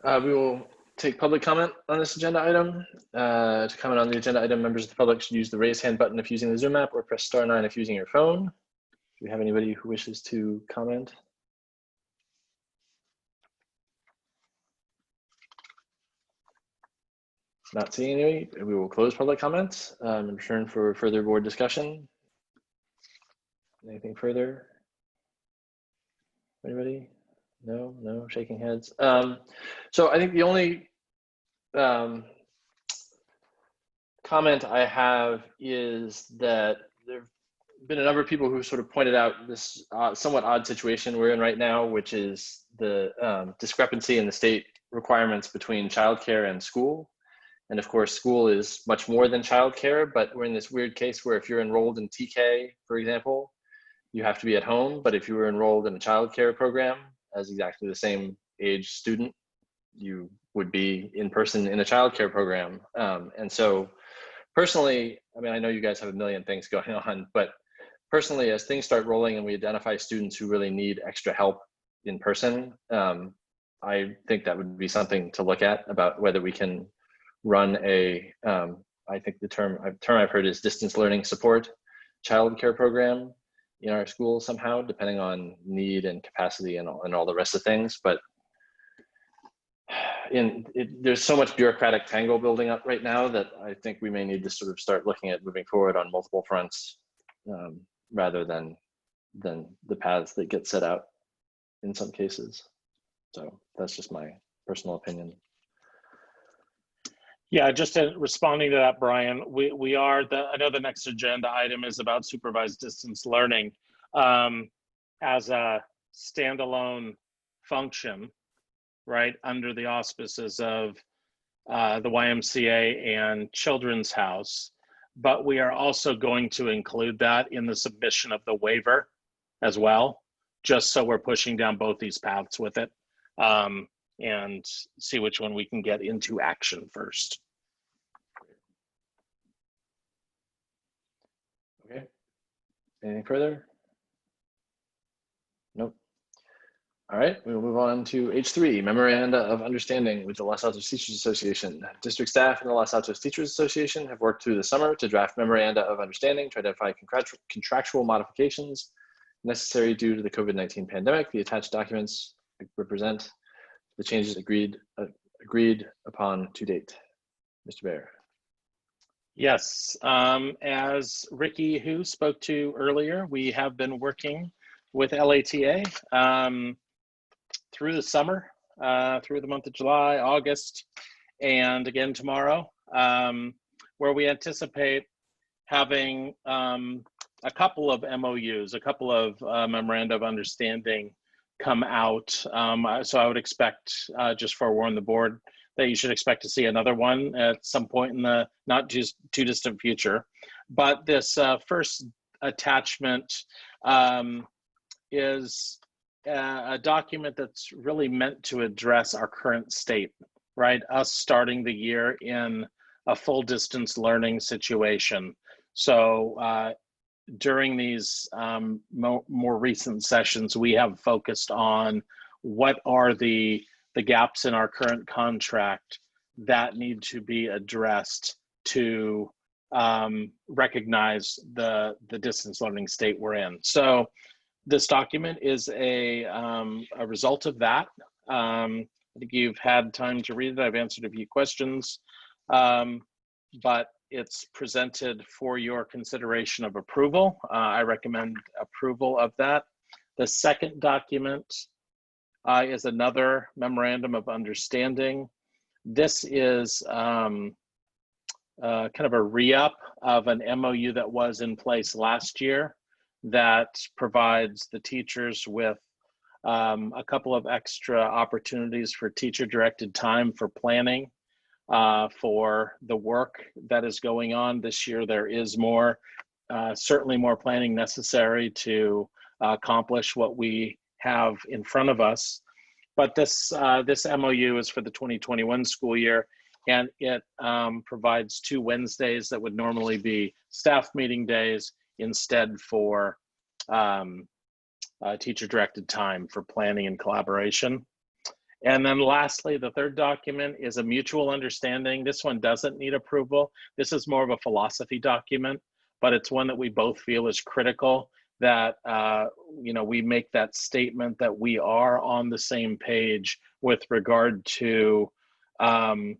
Speaker 1: We will take public comment on this agenda item. To comment on the agenda item, members of the public should use the raise hand button if using the Zoom app, or press *9 if using your phone. Do we have anybody who wishes to comment? Not seeing any, we will close public comments and return for further board discussion. Anything further? Anybody? No, shaking heads. So I think the only comment I have is that there have been a number of people who sort of pointed out this somewhat odd situation we're in right now, which is the discrepancy in the state requirements between childcare and school. And of course, school is much more than childcare, but we're in this weird case where if you're enrolled in TK, for example, you have to be at home. But if you were enrolled in a childcare program as exactly the same age student, you would be in person in a childcare program. And so personally, I mean, I know you guys have a million things going on, but personally, as things start rolling and we identify students who really need extra help in person, I think that would be something to look at about whether we can run a, I think the term I've heard is distance learning support childcare program in our school somehow, depending on need and capacity and all the rest of things. But there's so much bureaucratic tangle building up right now that I think we may need to sort of start looking at moving forward on multiple fronts rather than the paths that get set out in some cases. So that's just my personal opinion.
Speaker 4: Yeah, just responding to that, Brian, we are, I know the next agenda item is about supervised distance learning as a standalone function, right, under the auspices of the YMCA and Children's House. But we are also going to include that in the submission of the waiver as well, just so we're pushing down both these paths with it. And see which one we can get into action first.
Speaker 1: Okay. Anything further? Nope. All right, we will move on to H3, Memoranda of Understanding with the Los Altos Teachers Association. District staff and the Los Altos Teachers Association have worked through the summer to draft Memoranda of Understanding to identify contractual modifications necessary due to the COVID-19 pandemic. The attached documents represent the changes agreed upon to date. Mr. Baer.
Speaker 4: Yes, as Ricky, who spoke to earlier, we have been working with LATA through the summer, through the month of July, August, and again tomorrow, where we anticipate having a couple of MOUs, a couple of Memoranda of Understanding come out. So I would expect, just forewarn the board, that you should expect to see another one at some point in the not too distant future. But this first attachment is a document that's really meant to address our current state, right? Us starting the year in a full distance learning situation. So during these more recent sessions, we have focused on what are the gaps in our current contract that need to be addressed to recognize the distance learning state we're in. So this document is a result of that. I think you've had time to read it. I've answered a few questions, but it's presented for your consideration of approval. I recommend approval of that. The second document is another Memorandum of Understanding. This is kind of a re-up of an MOU that was in place last year that provides the teachers with a couple of extra opportunities for teacher-directed time for planning for the work that is going on this year. There is more, certainly more planning necessary to accomplish what we have in front of us. But this MOU is for the 2021 school year, and it provides 2 Wednesdays that would normally be staff meeting days instead for teacher-directed time for planning and collaboration. And then lastly, the third document is a mutual understanding. This one doesn't need approval. This is more of a philosophy document, but it's one that we both feel is critical, that we make that statement that we are on the same page with regard to the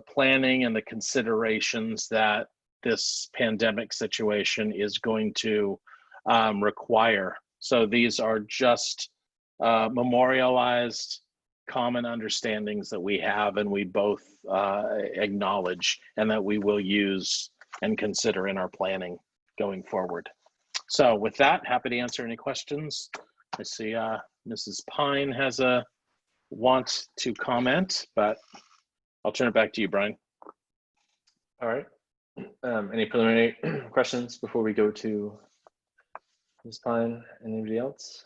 Speaker 4: planning and the considerations that this pandemic situation is going to require. So these are just memorialized common understandings that we have and we both acknowledge, and that we will use and consider in our planning going forward. So with that, happy to answer any questions. I see Mrs. Pine has a want to comment, but I'll turn it back to you, Brian.
Speaker 1: All right. Any preliminary questions before we go to Ms. Pine? Anybody else?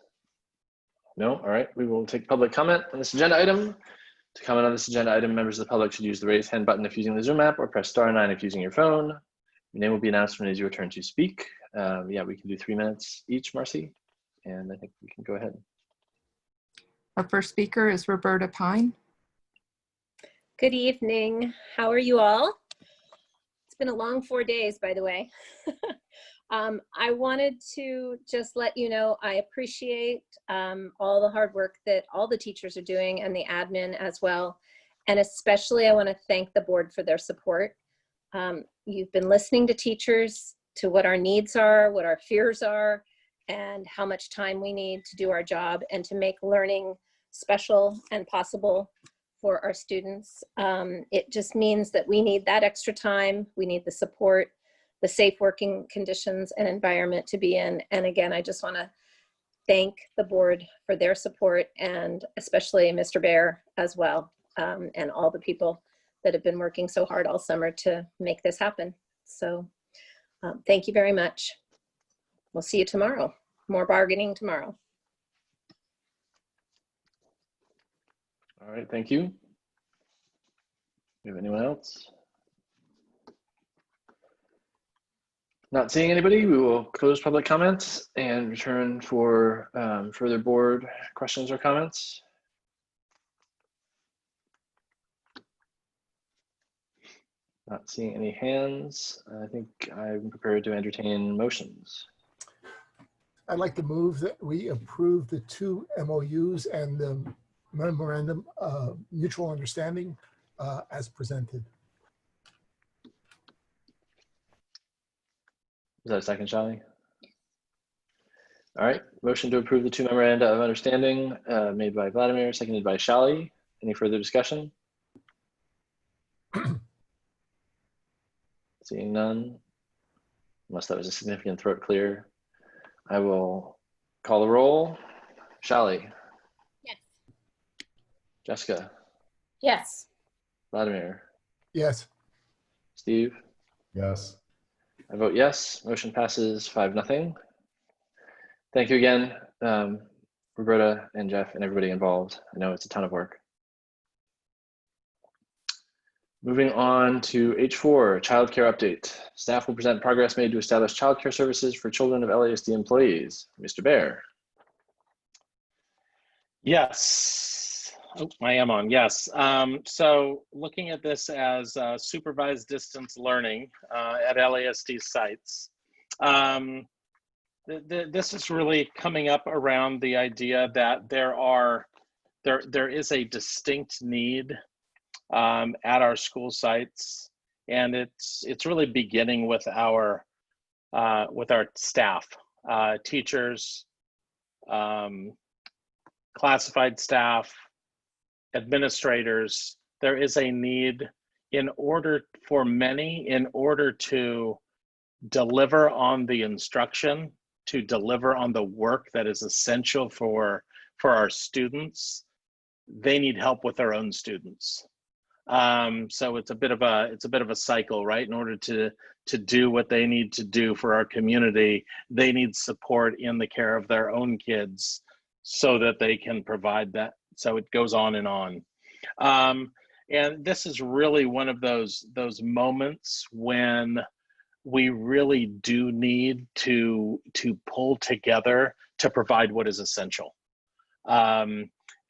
Speaker 1: No? All right. We will take public comment on this agenda item. To comment on this agenda item, members of the public should use the raise hand button if using the Zoom app, or press *9 if using your phone. Your name will be announced when it is your turn to speak. Yeah, we can do 3 minutes each, Marcy, and I think we can go ahead.
Speaker 9: Our first speaker is Roberta Pine.
Speaker 12: Good evening. How are you all? It's been a long 4 days, by the way. I wanted to just let you know I appreciate all the hard work that all the teachers are doing, and the admin as well. And especially I want to thank the board for their support. You've been listening to teachers, to what our needs are, what our fears are, and how much time we need to do our job and to make learning special and possible for our students. It just means that we need that extra time. We need the support, the safe working conditions and environment to be in. And again, I just want to thank the board for their support, and especially Mr. Bear as well, and all the people that have been working so hard all summer to make this happen. So thank you very much. We'll see you tomorrow. More bargaining tomorrow.
Speaker 1: All right, thank you. Do you have anyone else? Not seeing anybody, we will close public comments and return for further board questions or comments. Not seeing any hands. I think I'm prepared to entertain motions.
Speaker 3: I'd like to move that we approve the 2 MOUs and the memorandum of mutual understanding as presented.
Speaker 1: Is that a second, Shally? All right, motion to approve the 2 memoranda of understanding made by Vladimir, seconded by Shally. Any further discussion? Seeing none, unless that was a significant throat clear, I will call the roll. Shally?
Speaker 2: Yes.
Speaker 1: Jessica?
Speaker 2: Yes.
Speaker 1: Vladimir?
Speaker 3: Yes.
Speaker 1: Steve?
Speaker 11: Yes.
Speaker 1: I vote yes. Motion passes 5-0. Thank you again, Roberta and Jeff and everybody involved. I know it's a ton of work. Moving on to H4, childcare update. Staff will present progress made to establish childcare services for children of LASD employees. Mr. Bear.
Speaker 4: Yes. Oh, I am on. Yes. So looking at this as supervised distance learning at LASD sites, this is really coming up around the idea that there is a distinct need at our school sites, and it's really beginning with our staff, teachers, classified staff, administrators. There is a need in order to deliver on the instruction, to deliver on the work that is essential for our students. They need help with their own students. So it's a bit of a cycle, right? In order to do what they need to do for our community, they need support in the care of their own kids so that they can provide that. So it goes on and on. And this is really one of those moments when we really do need to pull together to provide what is essential.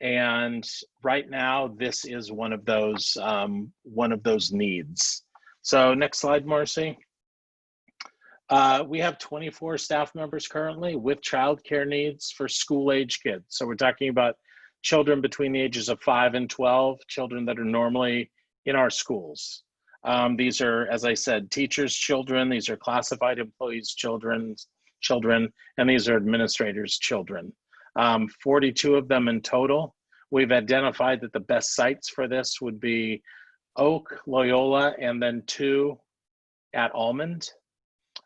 Speaker 4: And right now, this is one of those needs. So next slide, Marcy. We have 24 staff members currently with childcare needs for school-age kids. So we're talking about children between the ages of 5 and 12, children that are normally in our schools. These are, as I said, teachers' children. These are classified employees' children, and these are administrators' children. 42 of them in total. We've identified that the best sites for this would be Oak, Loyola, and then 2 at Almond.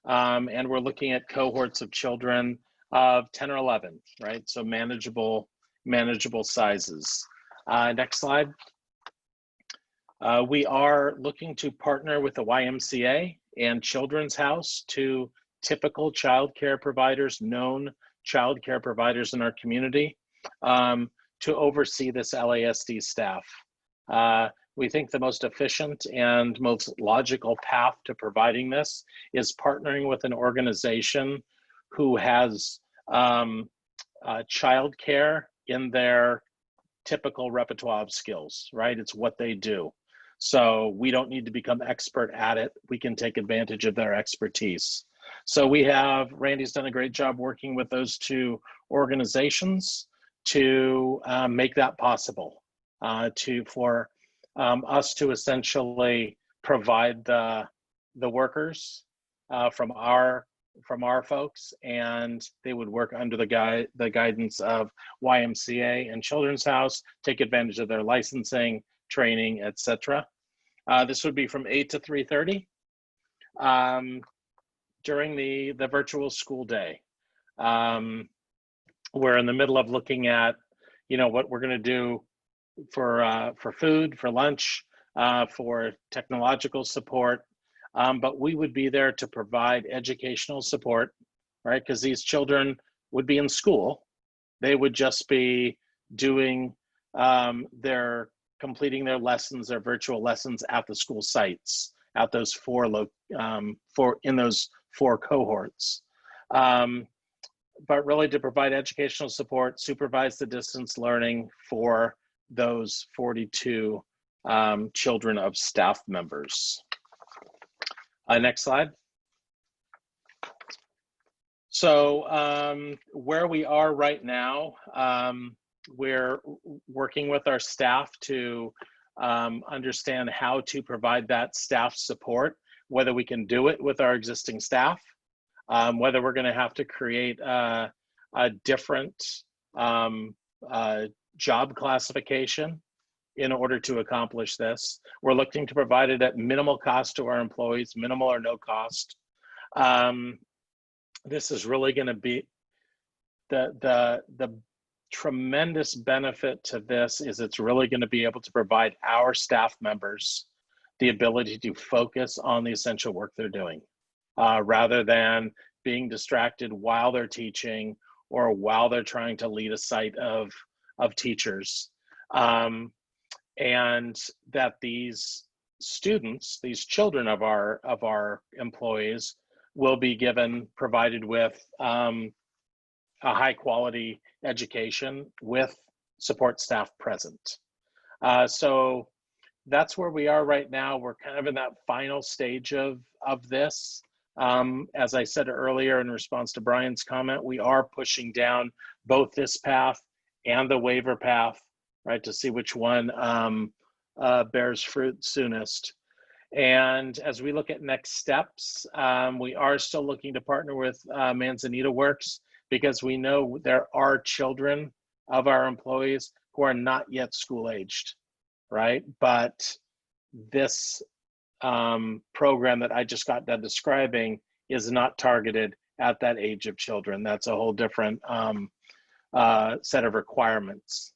Speaker 4: And we're looking at cohorts of children of 10 or 11, right? So manageable sizes. Next slide. We are looking to partner with the YMCA and Children's House, 2 typical childcare providers, known childcare providers in our community, to oversee this LASD staff. We think the most efficient and most logical path to providing this is partnering with an organization who has childcare in their typical repertoire of skills, right? It's what they do. So we don't need to become expert at it. We can take advantage of their expertise. So Randy's done a great job working with those 2 organizations to make that possible, for us to essentially provide the workers from our folks, and they would work under the guidance of YMCA and Children's House, take advantage of their licensing, training, etc. This would be from 8 to 3:30 during the virtual school day. We're in the middle of looking at, what we're going to do for food, for lunch, for technological support. But we would be there to provide educational support, right? Because these children would be in school. They would just be doing completing their lessons, their virtual lessons at the school sites, at those 4 cohorts. But really to provide educational support, supervise the distance learning for those 42 children of staff members. Next slide. So where we are right now, we're working with our staff to understand how to provide that staff support, whether we can do it with our existing staff, whether we're going to have to create a different job classification in order to accomplish this. We're looking to provide it at minimal cost to our employees, minimal or no cost. This is really going to be the tremendous benefit to this is it's really going to be able to provide our staff members the ability to focus on the essential work they're doing, rather than being distracted while they're teaching or while they're trying to lead a site of teachers. And that these students, these children of our employees, will be provided with a high quality education with support staff present. So that's where we are right now. We're kind of in that final stage of this. As I said earlier in response to Brian's comment, we are pushing down both this path and the waiver path, right, to see which one bears fruit soonest. And as we look at next steps, we are still looking to partner with Manzanita Works, because we know there are children of our employees who are not yet school aged, right? But this program that I just got done describing is not targeted at that age of children. That's a whole different set of requirements.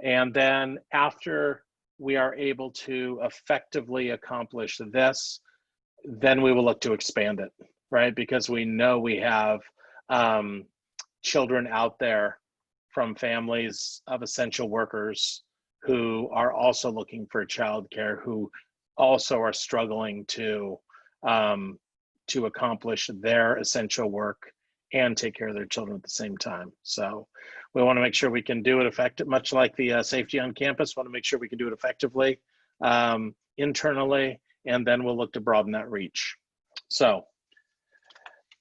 Speaker 4: And then after we are able to effectively accomplish this, then we will look to expand it, right? Because we know we have children out there from families of essential workers who are also looking for childcare, who also are struggling to accomplish their essential work and take care of their children at the same time. So we want to make sure we can do it effective, much like the safety on campus, want to make sure we can do it effectively internally, and then we'll look to broaden that reach. So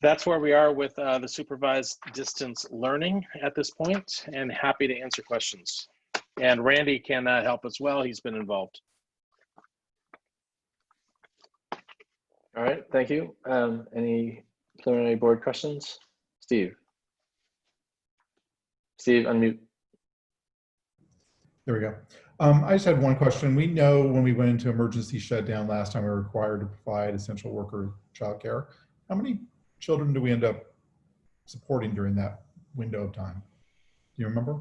Speaker 4: that's where we are with the supervised distance learning at this point, and happy to answer questions. And Randy can help as well. He's been involved.
Speaker 1: All right, thank you. Any preliminary board questions? Steve? Steve, unmute.
Speaker 11: There we go. I just had one question. We know when we went into emergency shutdown last time, we were required to provide essential worker childcare. How many children do we end up supporting during that window of time? Do you remember?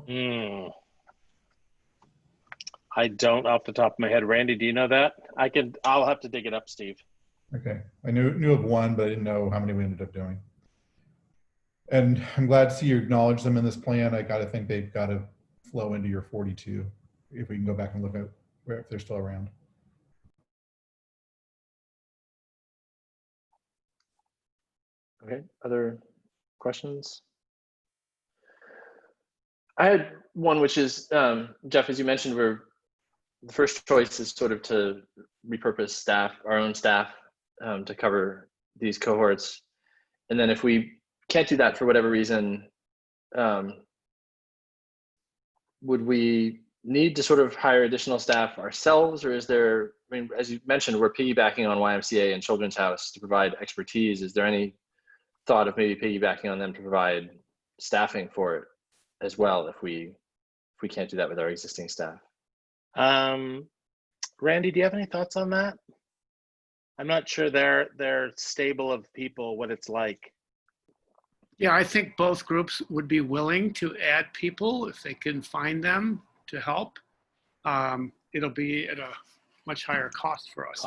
Speaker 4: I don't off the top of my head. Randy, do you know that? I'll have to dig it up, Steve.
Speaker 11: Okay, I knew of one, but I didn't know how many we ended up doing. And I'm glad to see you acknowledge them in this plan. I gotta think they've got to flow into your 42, if we can go back and look at if they're still around.
Speaker 1: Okay, other questions? I had one, which is, Jeff, as you mentioned, the first choice is sort of to repurpose staff, our own staff, to cover these cohorts. And then if we can't do that for whatever reason, would we need to sort of hire additional staff ourselves, or is there, I mean, as you mentioned, we're piggybacking on YMCA and Children's House to provide expertise. Is there any thought of maybe piggybacking on them to provide staffing for it as well if we can't do that with our existing staff?
Speaker 4: Randy, do you have any thoughts on that? I'm not sure their stable of people, what it's like.
Speaker 7: Yeah, I think both groups would be willing to add people if they can find them to help. It'll be at a much higher cost for us.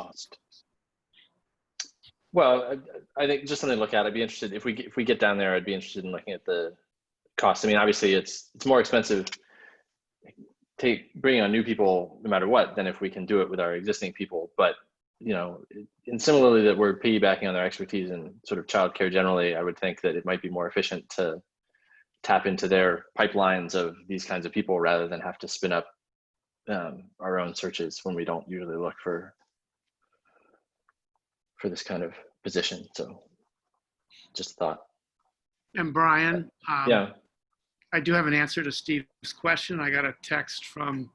Speaker 1: Well, I think just something to look at. I'd be interested if we get down there. I'd be interested in looking at the cost. I mean, obviously, it's more expensive bringing on new people no matter what than if we can do it with our existing people. But you know, and similarly that we're piggybacking on their expertise in sort of childcare generally, I would think that it might be more efficient to tap into their pipelines of these kinds of people rather than have to spin up our own searches when we don't usually look for this kind of position. So just a thought.
Speaker 7: And Brian,
Speaker 1: yeah,
Speaker 7: I do have an answer to Steve's question. I got a text from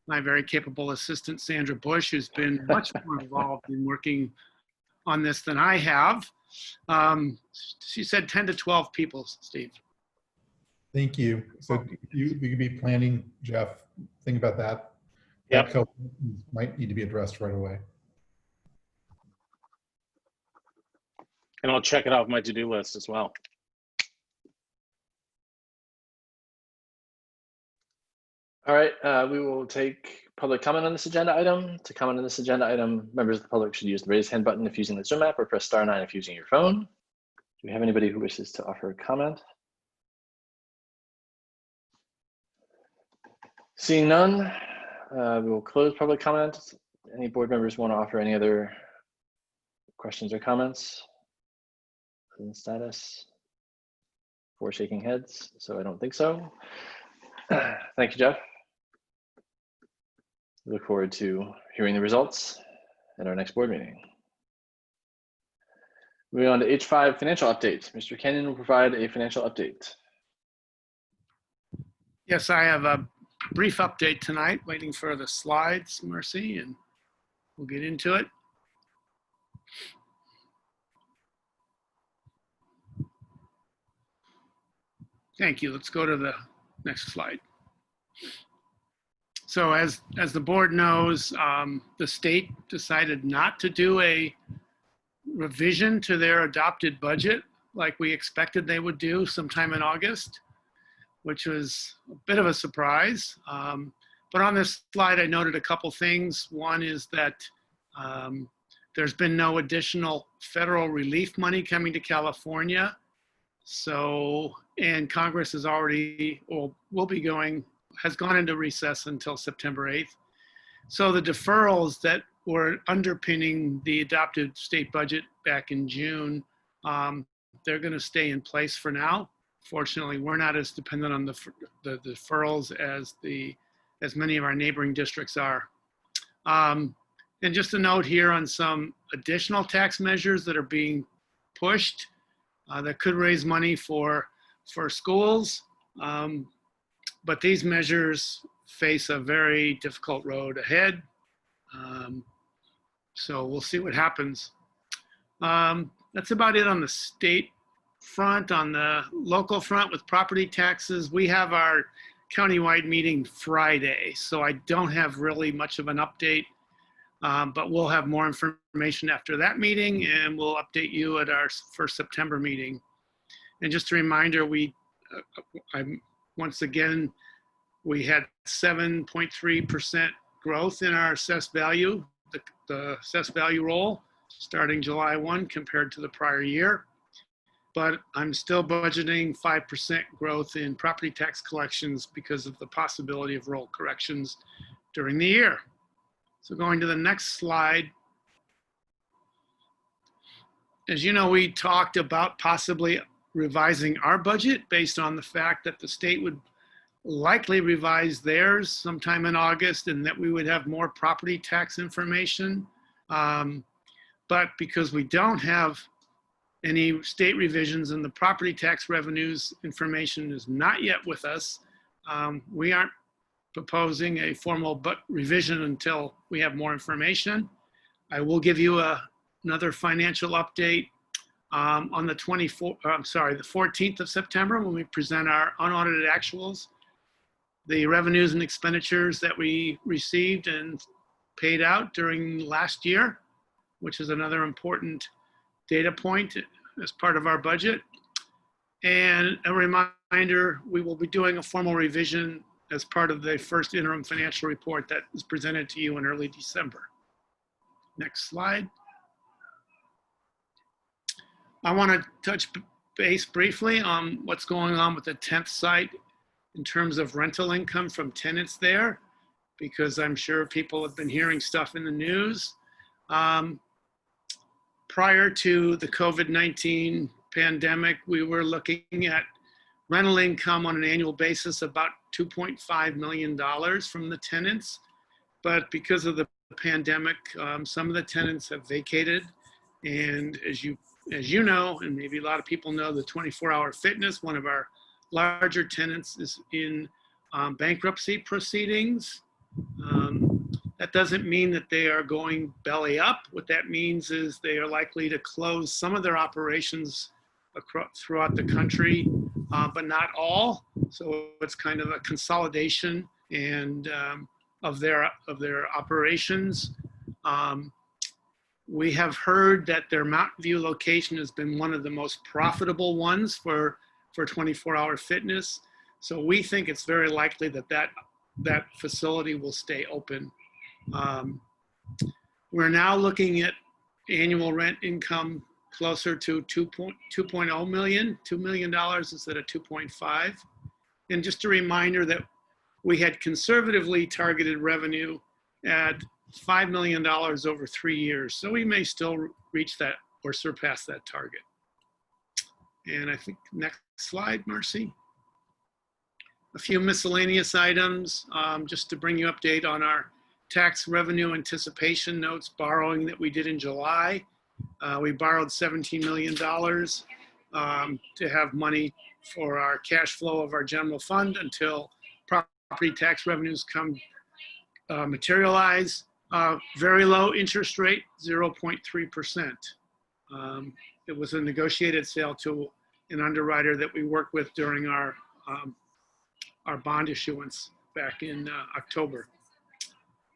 Speaker 7: my very capable assistant, Sandra Bush, who's been much more involved in working on this than I have. She said 10 to 12 people, Steve.
Speaker 11: Thank you. So you could be planning, Jeff, think about that.
Speaker 4: Yep.
Speaker 11: That might need to be addressed right away.
Speaker 4: And I'll check it off my to-do list as well.
Speaker 1: All right, we will take public comment on this agenda item. To comment on this agenda item, members of the public should use the raise hand button if using the Zoom app, or press *9 if using your phone. Do we have anybody who wishes to offer a comment? Seeing none, we will close public comment. Any board members want to offer any other questions or comments on the status? 4 shaking heads, so I don't think so. Thank you, Jeff. We look forward to hearing the results at our next board meeting. Moving on to H5 financial update. Mr. Kenyon will provide a financial update.
Speaker 7: Yes, I have a brief update tonight, waiting for the slides, Mercy, and we'll get into it. Thank you. Let's go to the next slide. So as the board knows, the state decided not to do a revision to their adopted budget like we expected they would do sometime in August, which was a bit of a surprise. But on this slide, I noted a couple things. One is that there's been no additional federal relief money coming to California. So, and Congress is already, or will be going, has gone into recess until September 8th. So the deferrals that were underpinning the adopted state budget back in June, they're going to stay in place for now. Fortunately, we're not as dependent on the deferrals as many of our neighboring districts are. And just a note here on some additional tax measures that are being pushed that could raise money for schools. But these measures face a very difficult road ahead. So we'll see what happens. That's about it on the state front. On the local front with property taxes, we have our countywide meeting Friday, so I don't have really much of an update, but we'll have more information after that meeting, and we'll update you at our first September meeting. And just a reminder, once again, we had 7.3% growth in our assessed value, the assessed value roll, starting July 1 compared to the prior year. But I'm still budgeting 5% growth in property tax collections because of the possibility of roll corrections during the year. So going to the next slide. As you know, we talked about possibly revising our budget based on the fact that the state would likely revise theirs sometime in August and that we would have more property tax information. But because we don't have any state revisions and the property tax revenues information is not yet with us, we aren't proposing a formal revision until we have more information. I will give you another financial update on the 14th of September when we present our unaudited actuals, the revenues and expenditures that we received and paid out during last year, which is another important data point as part of our budget. And a reminder, we will be doing a formal revision as part of the first interim financial report that is presented to you in early December. Next slide. I want to touch base briefly on what's going on with the 10th site in terms of rental income from tenants there, because I'm sure people have been hearing stuff in the news. Prior to the COVID-19 pandemic, we were looking at rental income on an annual basis about $2.5 million from the tenants. But because of the pandemic, some of the tenants have vacated. And as you know, and maybe a lot of people know, the 24-Hour Fitness, one of our larger tenants, is in bankruptcy proceedings. That doesn't mean that they are going belly up. What that means is they are likely to close some of their operations throughout the country, but not all. So it's kind of a consolidation and of their operations. We have heard that their Mountain View location has been one of the most profitable ones for 24-Hour Fitness. So we think it's very likely that facility will stay open. We're now looking at annual rent income closer to $2 million instead of 2.5. And just a reminder that we had conservatively targeted revenue at $5 million over 3 years. So we may still reach that or surpass that target. And I think next slide, Marcy. A few miscellaneous items, just to bring you update on our tax revenue anticipation notes borrowing that we did in July. We borrowed $17 million to have money for our cash flow of our general fund until property tax revenues come materialize. Very low interest rate, 0.3%. It was a negotiated sale to an underwriter that we worked with during our bond issuance back in October.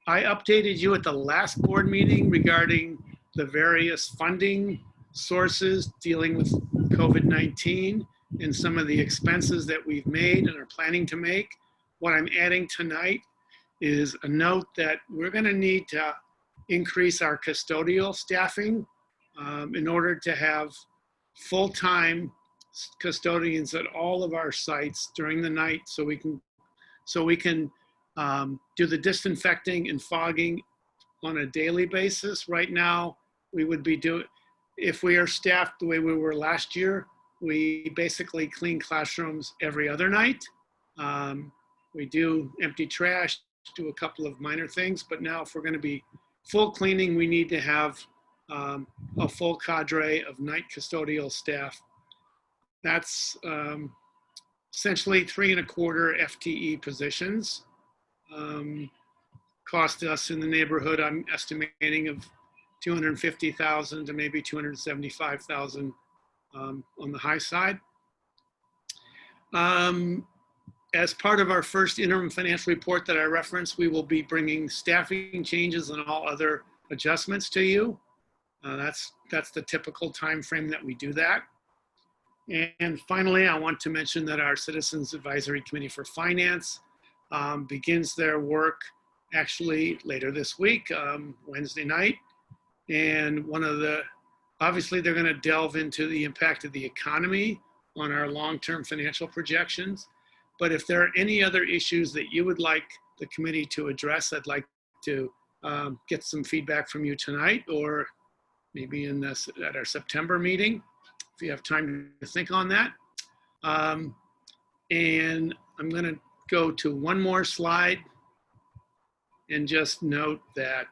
Speaker 7: I updated you at the last board meeting regarding the various funding sources dealing with COVID-19 and some of the expenses that we've made and are planning to make. What I'm adding tonight is a note that we're going to need to increase our custodial staffing in order to have full-time custodians at all of our sites during the night, so we can do the disinfecting and fogging on a daily basis. Right now, we would be if we are staffed the way we were last year, we basically clean classrooms every other night. We do empty trash, do a couple of minor things, but now if we're going to be full cleaning, we need to have a full cadre of night custodial staff. That's essentially 3.25 FTE positions. Cost us in the neighborhood, I'm estimating, of $250,000 to maybe $275,000 on the high side. As part of our first interim financial report that I referenced, we will be bringing staffing changes and all other adjustments to you. That's the typical time frame that we do that. And finally, I want to mention that our Citizens Advisory Committee for Finance begins their work actually later this week, Wednesday night. And obviously they're going to delve into the impact of the economy on our long-term financial projections. But if there are any other issues that you would like the committee to address, I'd like to get some feedback from you tonight, or maybe at our September meeting, if you have time to think on that. And I'm going to go to one more slide and just note that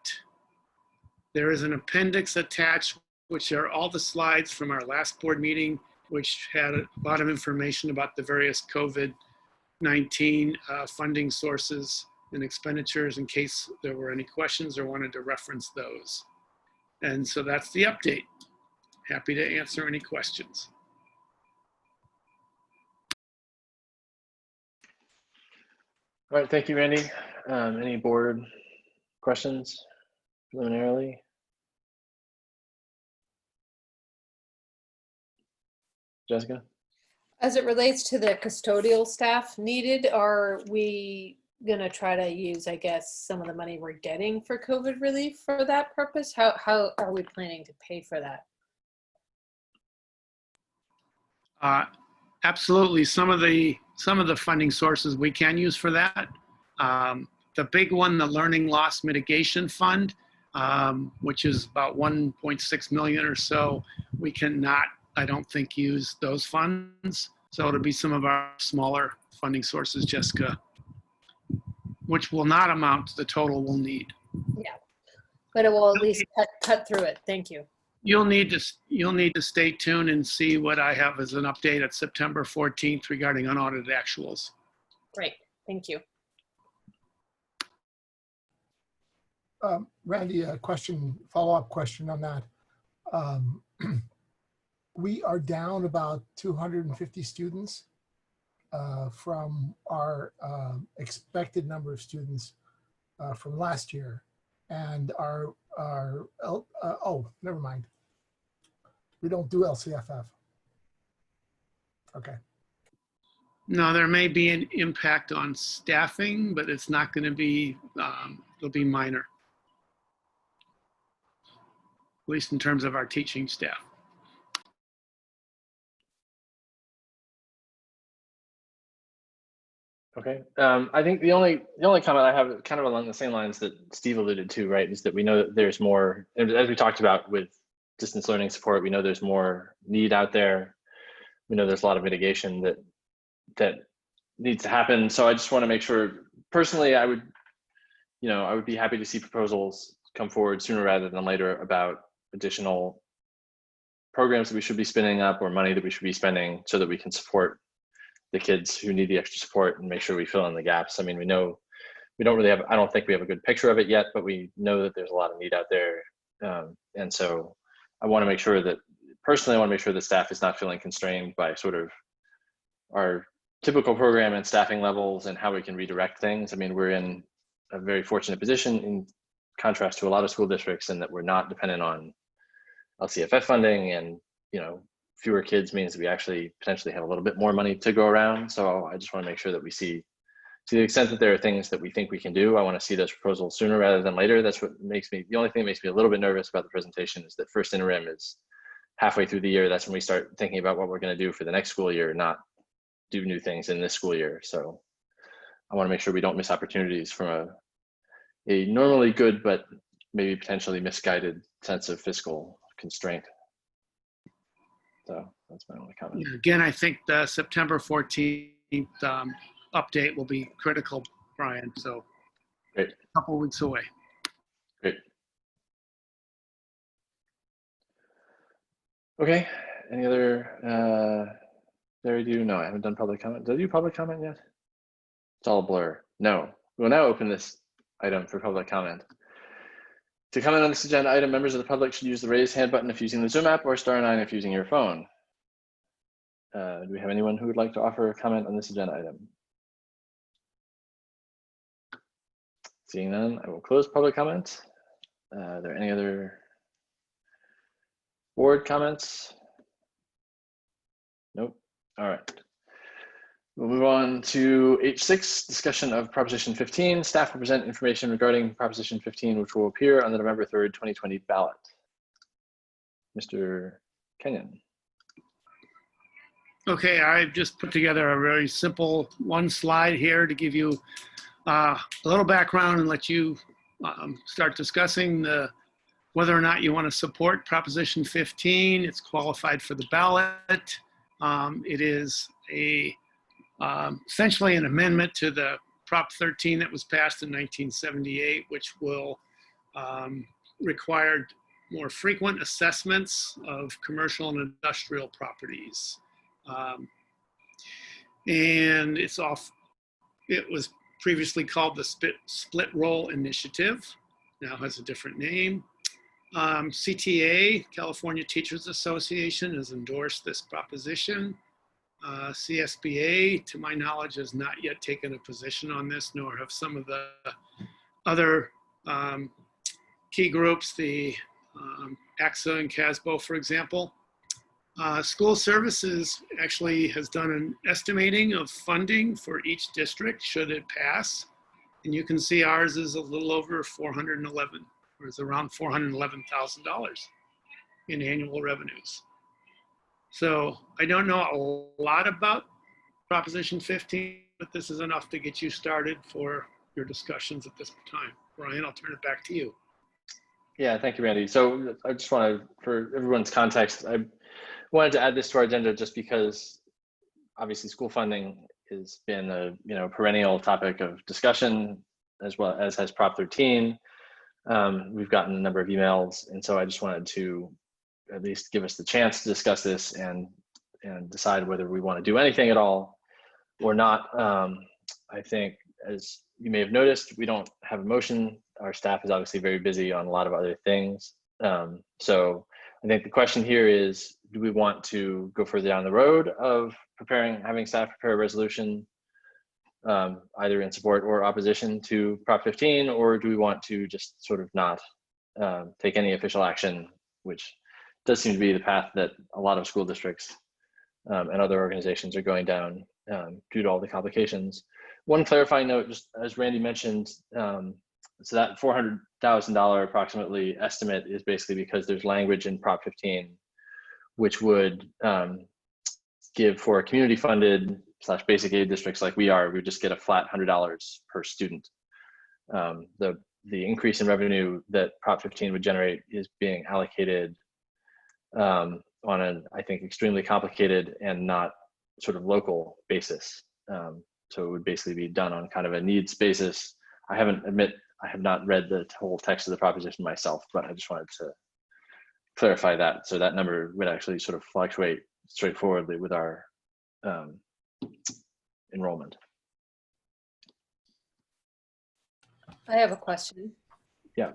Speaker 7: there is an appendix attached, which are all the slides from our last board meeting, which had a lot of information about the various COVID-19 funding sources and expenditures, in case there were any questions or wanted to reference those. And so that's the update. Happy to answer any questions.
Speaker 1: All right, thank you, Randy. Any board questions preliminarily? Jessica?
Speaker 8: As it relates to the custodial staff needed, are we going to try to use, I guess, some of the money we're getting for COVID relief for that purpose? How are we planning to pay for that?
Speaker 7: Absolutely. Some of the funding sources we can use for that. The big one, the Learning Loss Mitigation Fund, which is about 1.6 million or so, we cannot, I don't think, use those funds. So it'll be some of our smaller funding sources, Jessica, which will not amount to the total we'll need.
Speaker 8: Yeah, but it will at least cut through it. Thank you.
Speaker 7: You'll need to stay tuned and see what I have as an update at September 14th regarding unaudited actuals.
Speaker 8: Great, thank you.
Speaker 3: Randy, a follow-up question on that. We are down about 250 students from our expected number of students from last year. And oh, never mind. We don't do LCFF. Okay.
Speaker 7: No, there may be an impact on staffing, but it's not going to be, it'll be minor. At least in terms of our teaching staff.
Speaker 1: Okay. I think the only comment I have, kind of along the same lines that Steve alluded to, right, is that we know that there's more, as we talked about with distance learning support, we know there's more need out there. We know there's a lot of mitigation that needs to happen. So I just want to make sure, personally, I would be happy to see proposals come forward sooner rather than later about additional programs that we should be spinning up or money that we should be spending so that we can support the kids who need the extra support and make sure we fill in the gaps. I mean, we know we don't really have, I don't think we have a good picture of it yet, but we know that there's a lot of need out there. And so I want to make sure that, personally, I want to make sure the staff is not feeling constrained by sort of our typical program and staffing levels and how we can redirect things. I mean, we're in a very fortunate position in contrast to a lot of school districts in that we're not dependent on LCFF funding, and fewer kids means we actually potentially have a little bit more money to go around. So I just want to make sure that we see to the extent that there are things that we think we can do, I want to see those proposals sooner rather than later. That's what makes me, the only thing that makes me a little bit nervous about the presentation is that first interim is halfway through the year. That's when we start thinking about what we're going to do for the next school year, not do new things in this school year. So I want to make sure we don't miss opportunities from a normally good, but maybe potentially misguided sense of fiscal constraint. So that's my only comment.
Speaker 7: Yeah, again, I think the September 14th update will be critical, Brian. So
Speaker 1: Great.
Speaker 7: A couple weeks away.
Speaker 1: Great. Okay. Any other? There we do. No, I haven't done public comment. Did I do public comment yet? It's all a blur. No. We'll now open this item for public comment. To comment on this agenda item, members of the public should use the raise hand button if using the Zoom app or *9 if using your phone. Do we have anyone who would like to offer a comment on this agenda item? Seeing none, I will close public comment. Are there any other board comments? Nope. All right. We'll move on to H6, discussion of Proposition 15. Staff will present information regarding Proposition 15, which will appear on the November 3rd, 2020 ballot. Mr. Kenyon.
Speaker 7: Okay, I've just put together a very simple one slide here to give you a little background and let you start discussing whether or not you want to support Proposition 15. It's qualified for the ballot. It is essentially an amendment to the Prop 13 that was passed in 1978, which will require more frequent assessments of commercial and industrial properties. And it was previously called the Split Roll Initiative, now has a different name. CTA, California Teachers Association, has endorsed this proposition. CSBA, to my knowledge, has not yet taken a position on this, nor have some of the other key groups, the AXA and CASBO, for example. School Services actually has done an estimating of funding for each district should it pass. And you can see ours is a little over 411, or is around $411,000 in annual revenues. So I don't know a lot about Proposition 15, but this is enough to get you started for your discussions at this time. Brian, I'll turn it back to you.
Speaker 1: Yeah, thank you, Randy. So I just want to, for everyone's context, I wanted to add this to our agenda just because obviously school funding has been a perennial topic of discussion, as well as has Prop 13. We've gotten a number of emails, and so I just wanted to at least give us the chance to discuss this and decide whether we want to do anything at all or not. I think, as you may have noticed, we don't have a motion. Our staff is obviously very busy on a lot of other things. So I think the question here is, do we want to go further down the road of having staff prepare a resolution, either in support or opposition to Prop 15, or do we want to just sort of not take any official action, which does seem to be the path that a lot of school districts and other organizations are going down due to all the complications. One clarifying note, just as Randy mentioned, so that $400,000 approximately estimate is basically because there's language in Prop 15 which would give for community funded / basic aid districts like we would just get a flat $100 per student. The increase in revenue that Prop 15 would generate is being allocated on an, I think, extremely complicated and not sort of local basis. So it would basically be done on kind of a needs basis. I have not read the whole text of the proposition myself, but I just wanted to clarify that. So that number would actually sort of fluctuate straightforwardly with our enrollment.
Speaker 8: I have a question.
Speaker 1: Yeah.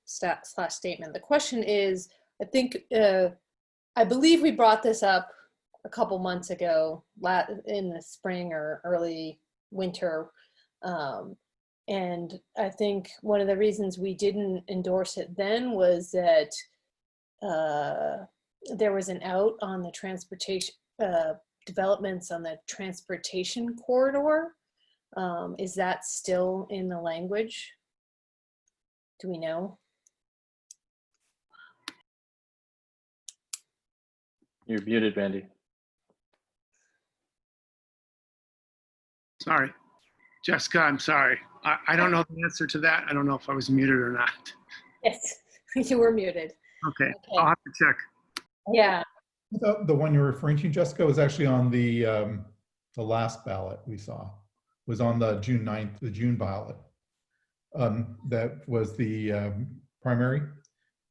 Speaker 8: Statement. The question is, I believe we brought this up a couple months ago, in the spring or early winter. And I think one of the reasons we didn't endorse it then was that there was an out on the transportation, developments on the transportation corridor Is that still in the language? Do we know?
Speaker 1: You're muted, Randy.
Speaker 7: Sorry. Jessica, I'm sorry. I don't know the answer to that. I don't know if I was muted or not.
Speaker 8: Yes, you were muted.
Speaker 7: Okay, I'll have to check.
Speaker 8: Yeah.
Speaker 11: The one you're referring to, Jessica, was actually on the last ballot we saw. Was on the June 9th, the June ballot. That was the primary.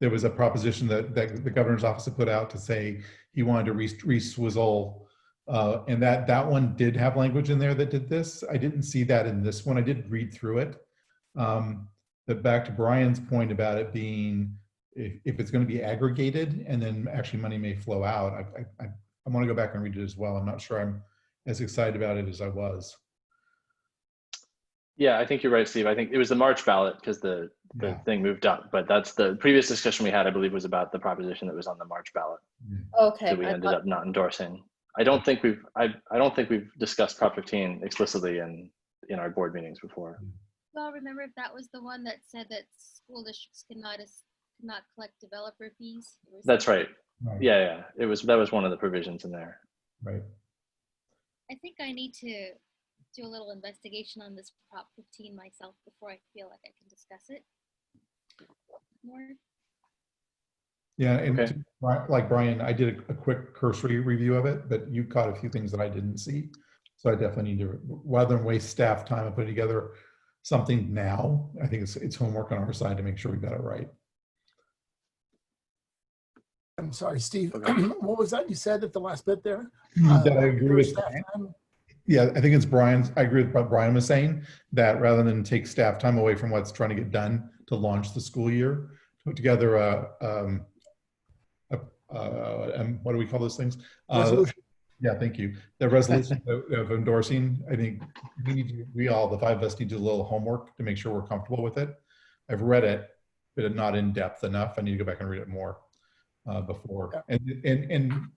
Speaker 11: There was a proposition that the governor's office had put out to say he wanted to re-swizzle, and that one did have language in there that did this. I didn't see that in this one. I did read through it. But back to Brian's point about it being, if it's going to be aggregated and then actually money may flow out, I want to go back and read it as well. I'm not sure I'm as excited about it as I was.
Speaker 1: Yeah, I think you're right, Steve. I think it was the March ballot because the thing moved up, but that's the previous discussion we had, I believe, was about the proposition that was on the March ballot
Speaker 8: Okay.
Speaker 1: that we ended up not endorsing. I don't think we've discussed Prop 15 explicitly in our board meetings before.
Speaker 2: Well, remember if that was the one that said that school districts cannot collect developer fees?
Speaker 1: That's right.
Speaker 11: Right.
Speaker 1: Yeah. That was one of the provisions in there.
Speaker 11: Right.
Speaker 2: I think I need to do a little investigation on this Prop 15 myself before I feel like I can discuss it more.
Speaker 11: Yeah, and
Speaker 1: Okay.
Speaker 11: like Brian, I did a quick cursory review of it, but you caught a few things that I didn't see. So I definitely need to, rather than waste staff time and putting together something now, I think it's homework on our side to make sure we got it right.
Speaker 3: I'm sorry, Steve.
Speaker 1: Okay.
Speaker 3: What was that you said at the last bit there?
Speaker 11: That I agree with. Yeah, I think it's Brian's. I agree with what Brian was saying, that rather than take staff time away from what's trying to get done to launch the school year, put together what do we call those things?
Speaker 3: Resolution.
Speaker 11: Yeah, thank you. The resolution of endorsing, I think we all, the five of us, need to do a little homework to make sure we're comfortable with it. I've read it, but not in depth enough. I need to go back and read it more before.
Speaker 3: Yeah.
Speaker 11: And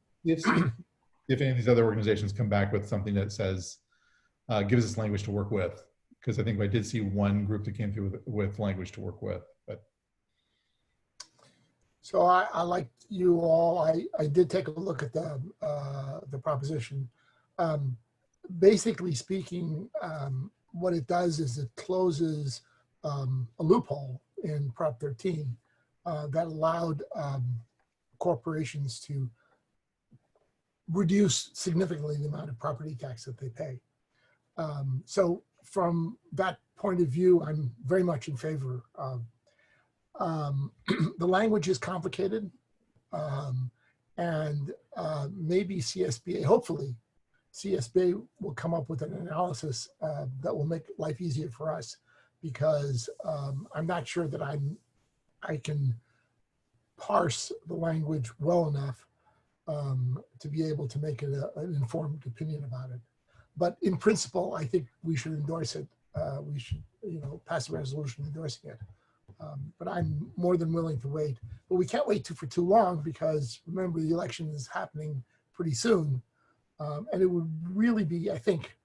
Speaker 11: if any of these other organizations come back with something that says, gives us language to work with, because I think I did see one group that came through with language to work with. But
Speaker 3: So I like you all. I did take a look at the proposition. Basically speaking, what it does is it closes a loophole in Prop 13 that allowed corporations to reduce significantly the amount of property tax that they pay. So from that point of view, I'm very much in favor of. The language is complicated, and maybe CSBA, hopefully, CSBA will come up with an analysis that will make life easier for us, because I'm not sure that I can parse the language well enough to be able to make an informed opinion about it. But in principle, I think we should endorse it. We should, pass a resolution endorsing it. But I'm more than willing to wait. But we can't wait for too long, because remember, the election is happening pretty soon. And it would really be, I think,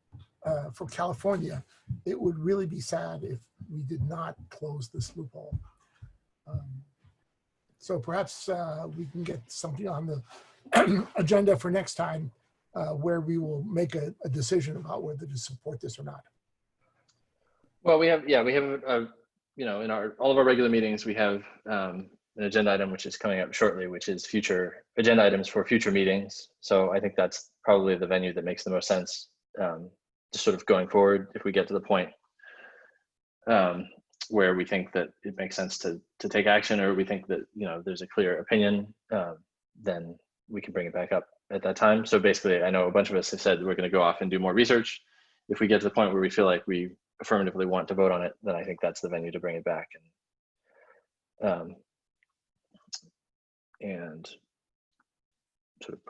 Speaker 3: for California, it would really be sad if we did not close this loophole. So perhaps we can get something on the agenda for next time where we will make a decision about whether to support this or not.
Speaker 1: Well, we have in all of our regular meetings, we have an agenda item which is coming up shortly, which is future agenda items for future meetings. So I think that's probably the venue that makes the most sense, just sort of going forward. If we get to the point where we think that it makes sense to take action, or we think that there's a clear opinion, then we can bring it back up at that time. So basically, I know a bunch of us have said we're going to go off and do more research. If we get to the point where we feel like we affirmatively want to vote on it, then I think that's the venue to bring it back and sort of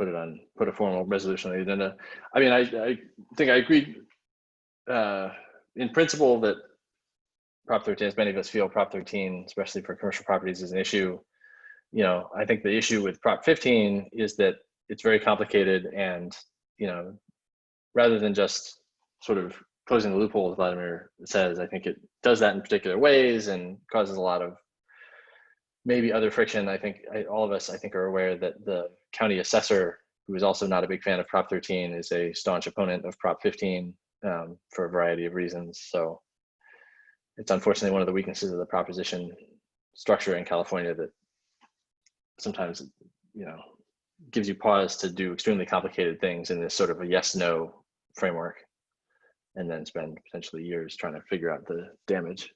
Speaker 1: put a formal resolution on the agenda. I mean, I think I agree in principle that Prop 13, as many of us feel, Prop 13, especially for commercial properties, is an issue. I think the issue with Prop 15 is that it's very complicated, and rather than just sort of closing the loophole, as Vladimir says. I think it does that in particular ways and causes a lot of maybe other friction. I think all of us, I think, are aware that the county assessor, who is also not a big fan of Prop 13, is a staunch opponent of Prop 15 for a variety of reasons. So it's unfortunately one of the weaknesses of the proposition structure in California that sometimes, you know, gives you pause to do extremely complicated things in this sort of a yes/no framework, and then spend potentially years trying to figure out the damage.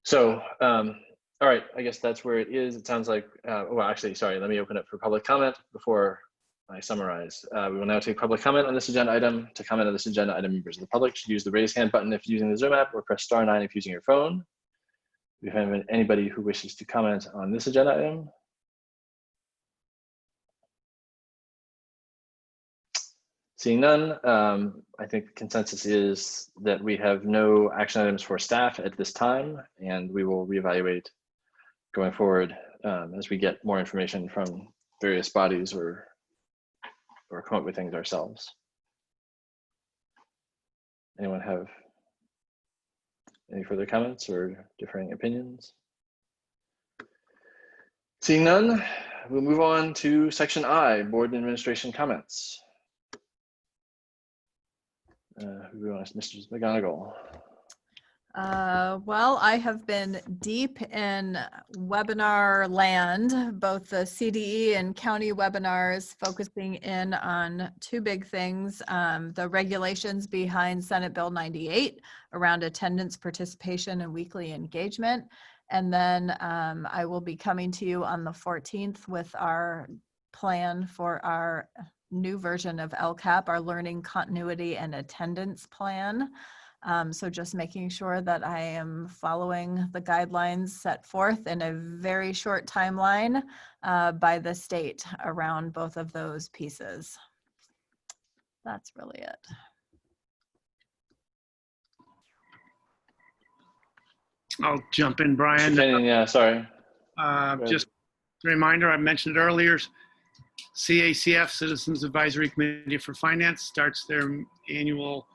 Speaker 1: So, all right, I guess that's where it is. It sounds like, well, actually, sorry, let me open up for public comment before I summarize. We will now take public comment on this agenda item. To comment on this agenda item, members of the public should use the raise hand button if using the Zoom app, or press *9 if using your phone. If you have anybody who wishes to comment on this agenda item. Seeing none, I think the consensus is that we have no action items for staff at this time, and we will reevaluate going forward as we get more information from various bodies or come up with things ourselves. Anyone have any further comments or differing opinions? Seeing none, we'll move on to section I, board and administration comments. Who wants? Mr. McGonigal.
Speaker 6: Well, I have been deep in webinar land, both the CDE and county webinars, focusing in on two big things: the regulations behind Senate Bill 98 around attendance, participation, and weekly engagement. And then I will be coming to you on the 14th with our plan for our new version of LCAP, our learning continuity and attendance plan. So just making sure that I am following the guidelines set forth in a very short timeline by the state around both of those pieces. That's really it.
Speaker 7: I'll jump in, Brian.
Speaker 1: Mr. Kenyon, yeah, sorry.
Speaker 7: Just a reminder, I mentioned it earlier, CACF, Citizens Advisory Committee for Finance, starts their annual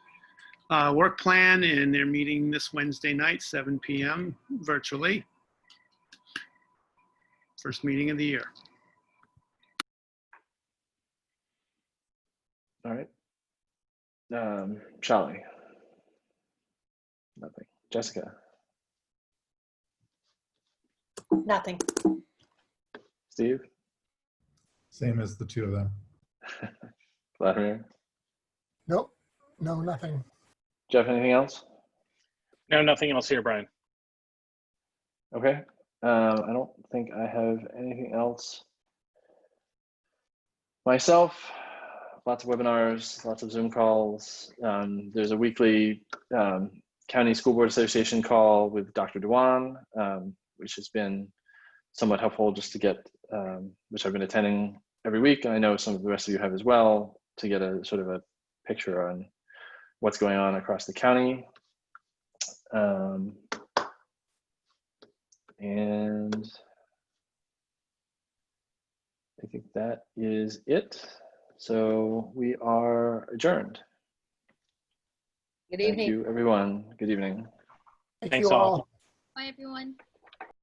Speaker 7: work plan, and they're meeting this Wednesday night, 7 p.m. virtually. First meeting of the year.
Speaker 1: All right. Charlie. Nothing. Jessica.
Speaker 8: Nothing.
Speaker 1: Steve.
Speaker 11: Same as the two of them.
Speaker 1: Vladimir.
Speaker 3: Nope, no, nothing.
Speaker 1: Jeff, anything else?
Speaker 4: No, nothing else here, Brian.
Speaker 1: Okay. I don't think I have anything else. Myself, lots of webinars, lots of Zoom calls. There's a weekly County School Board Association call with Dr. Dewan, which has been somewhat helpful just to get, which I've been attending every week. And I know some of the rest of you have as well, to get a sort of a picture on what's going on across the county. And I think that is it. So we are adjourned.
Speaker 8: Good evening.
Speaker 1: Thank you, everyone. Good evening.
Speaker 3: Thank
Speaker 4: Thanks
Speaker 3: you
Speaker 4: all.
Speaker 3: all.
Speaker 2: Bye, everyone.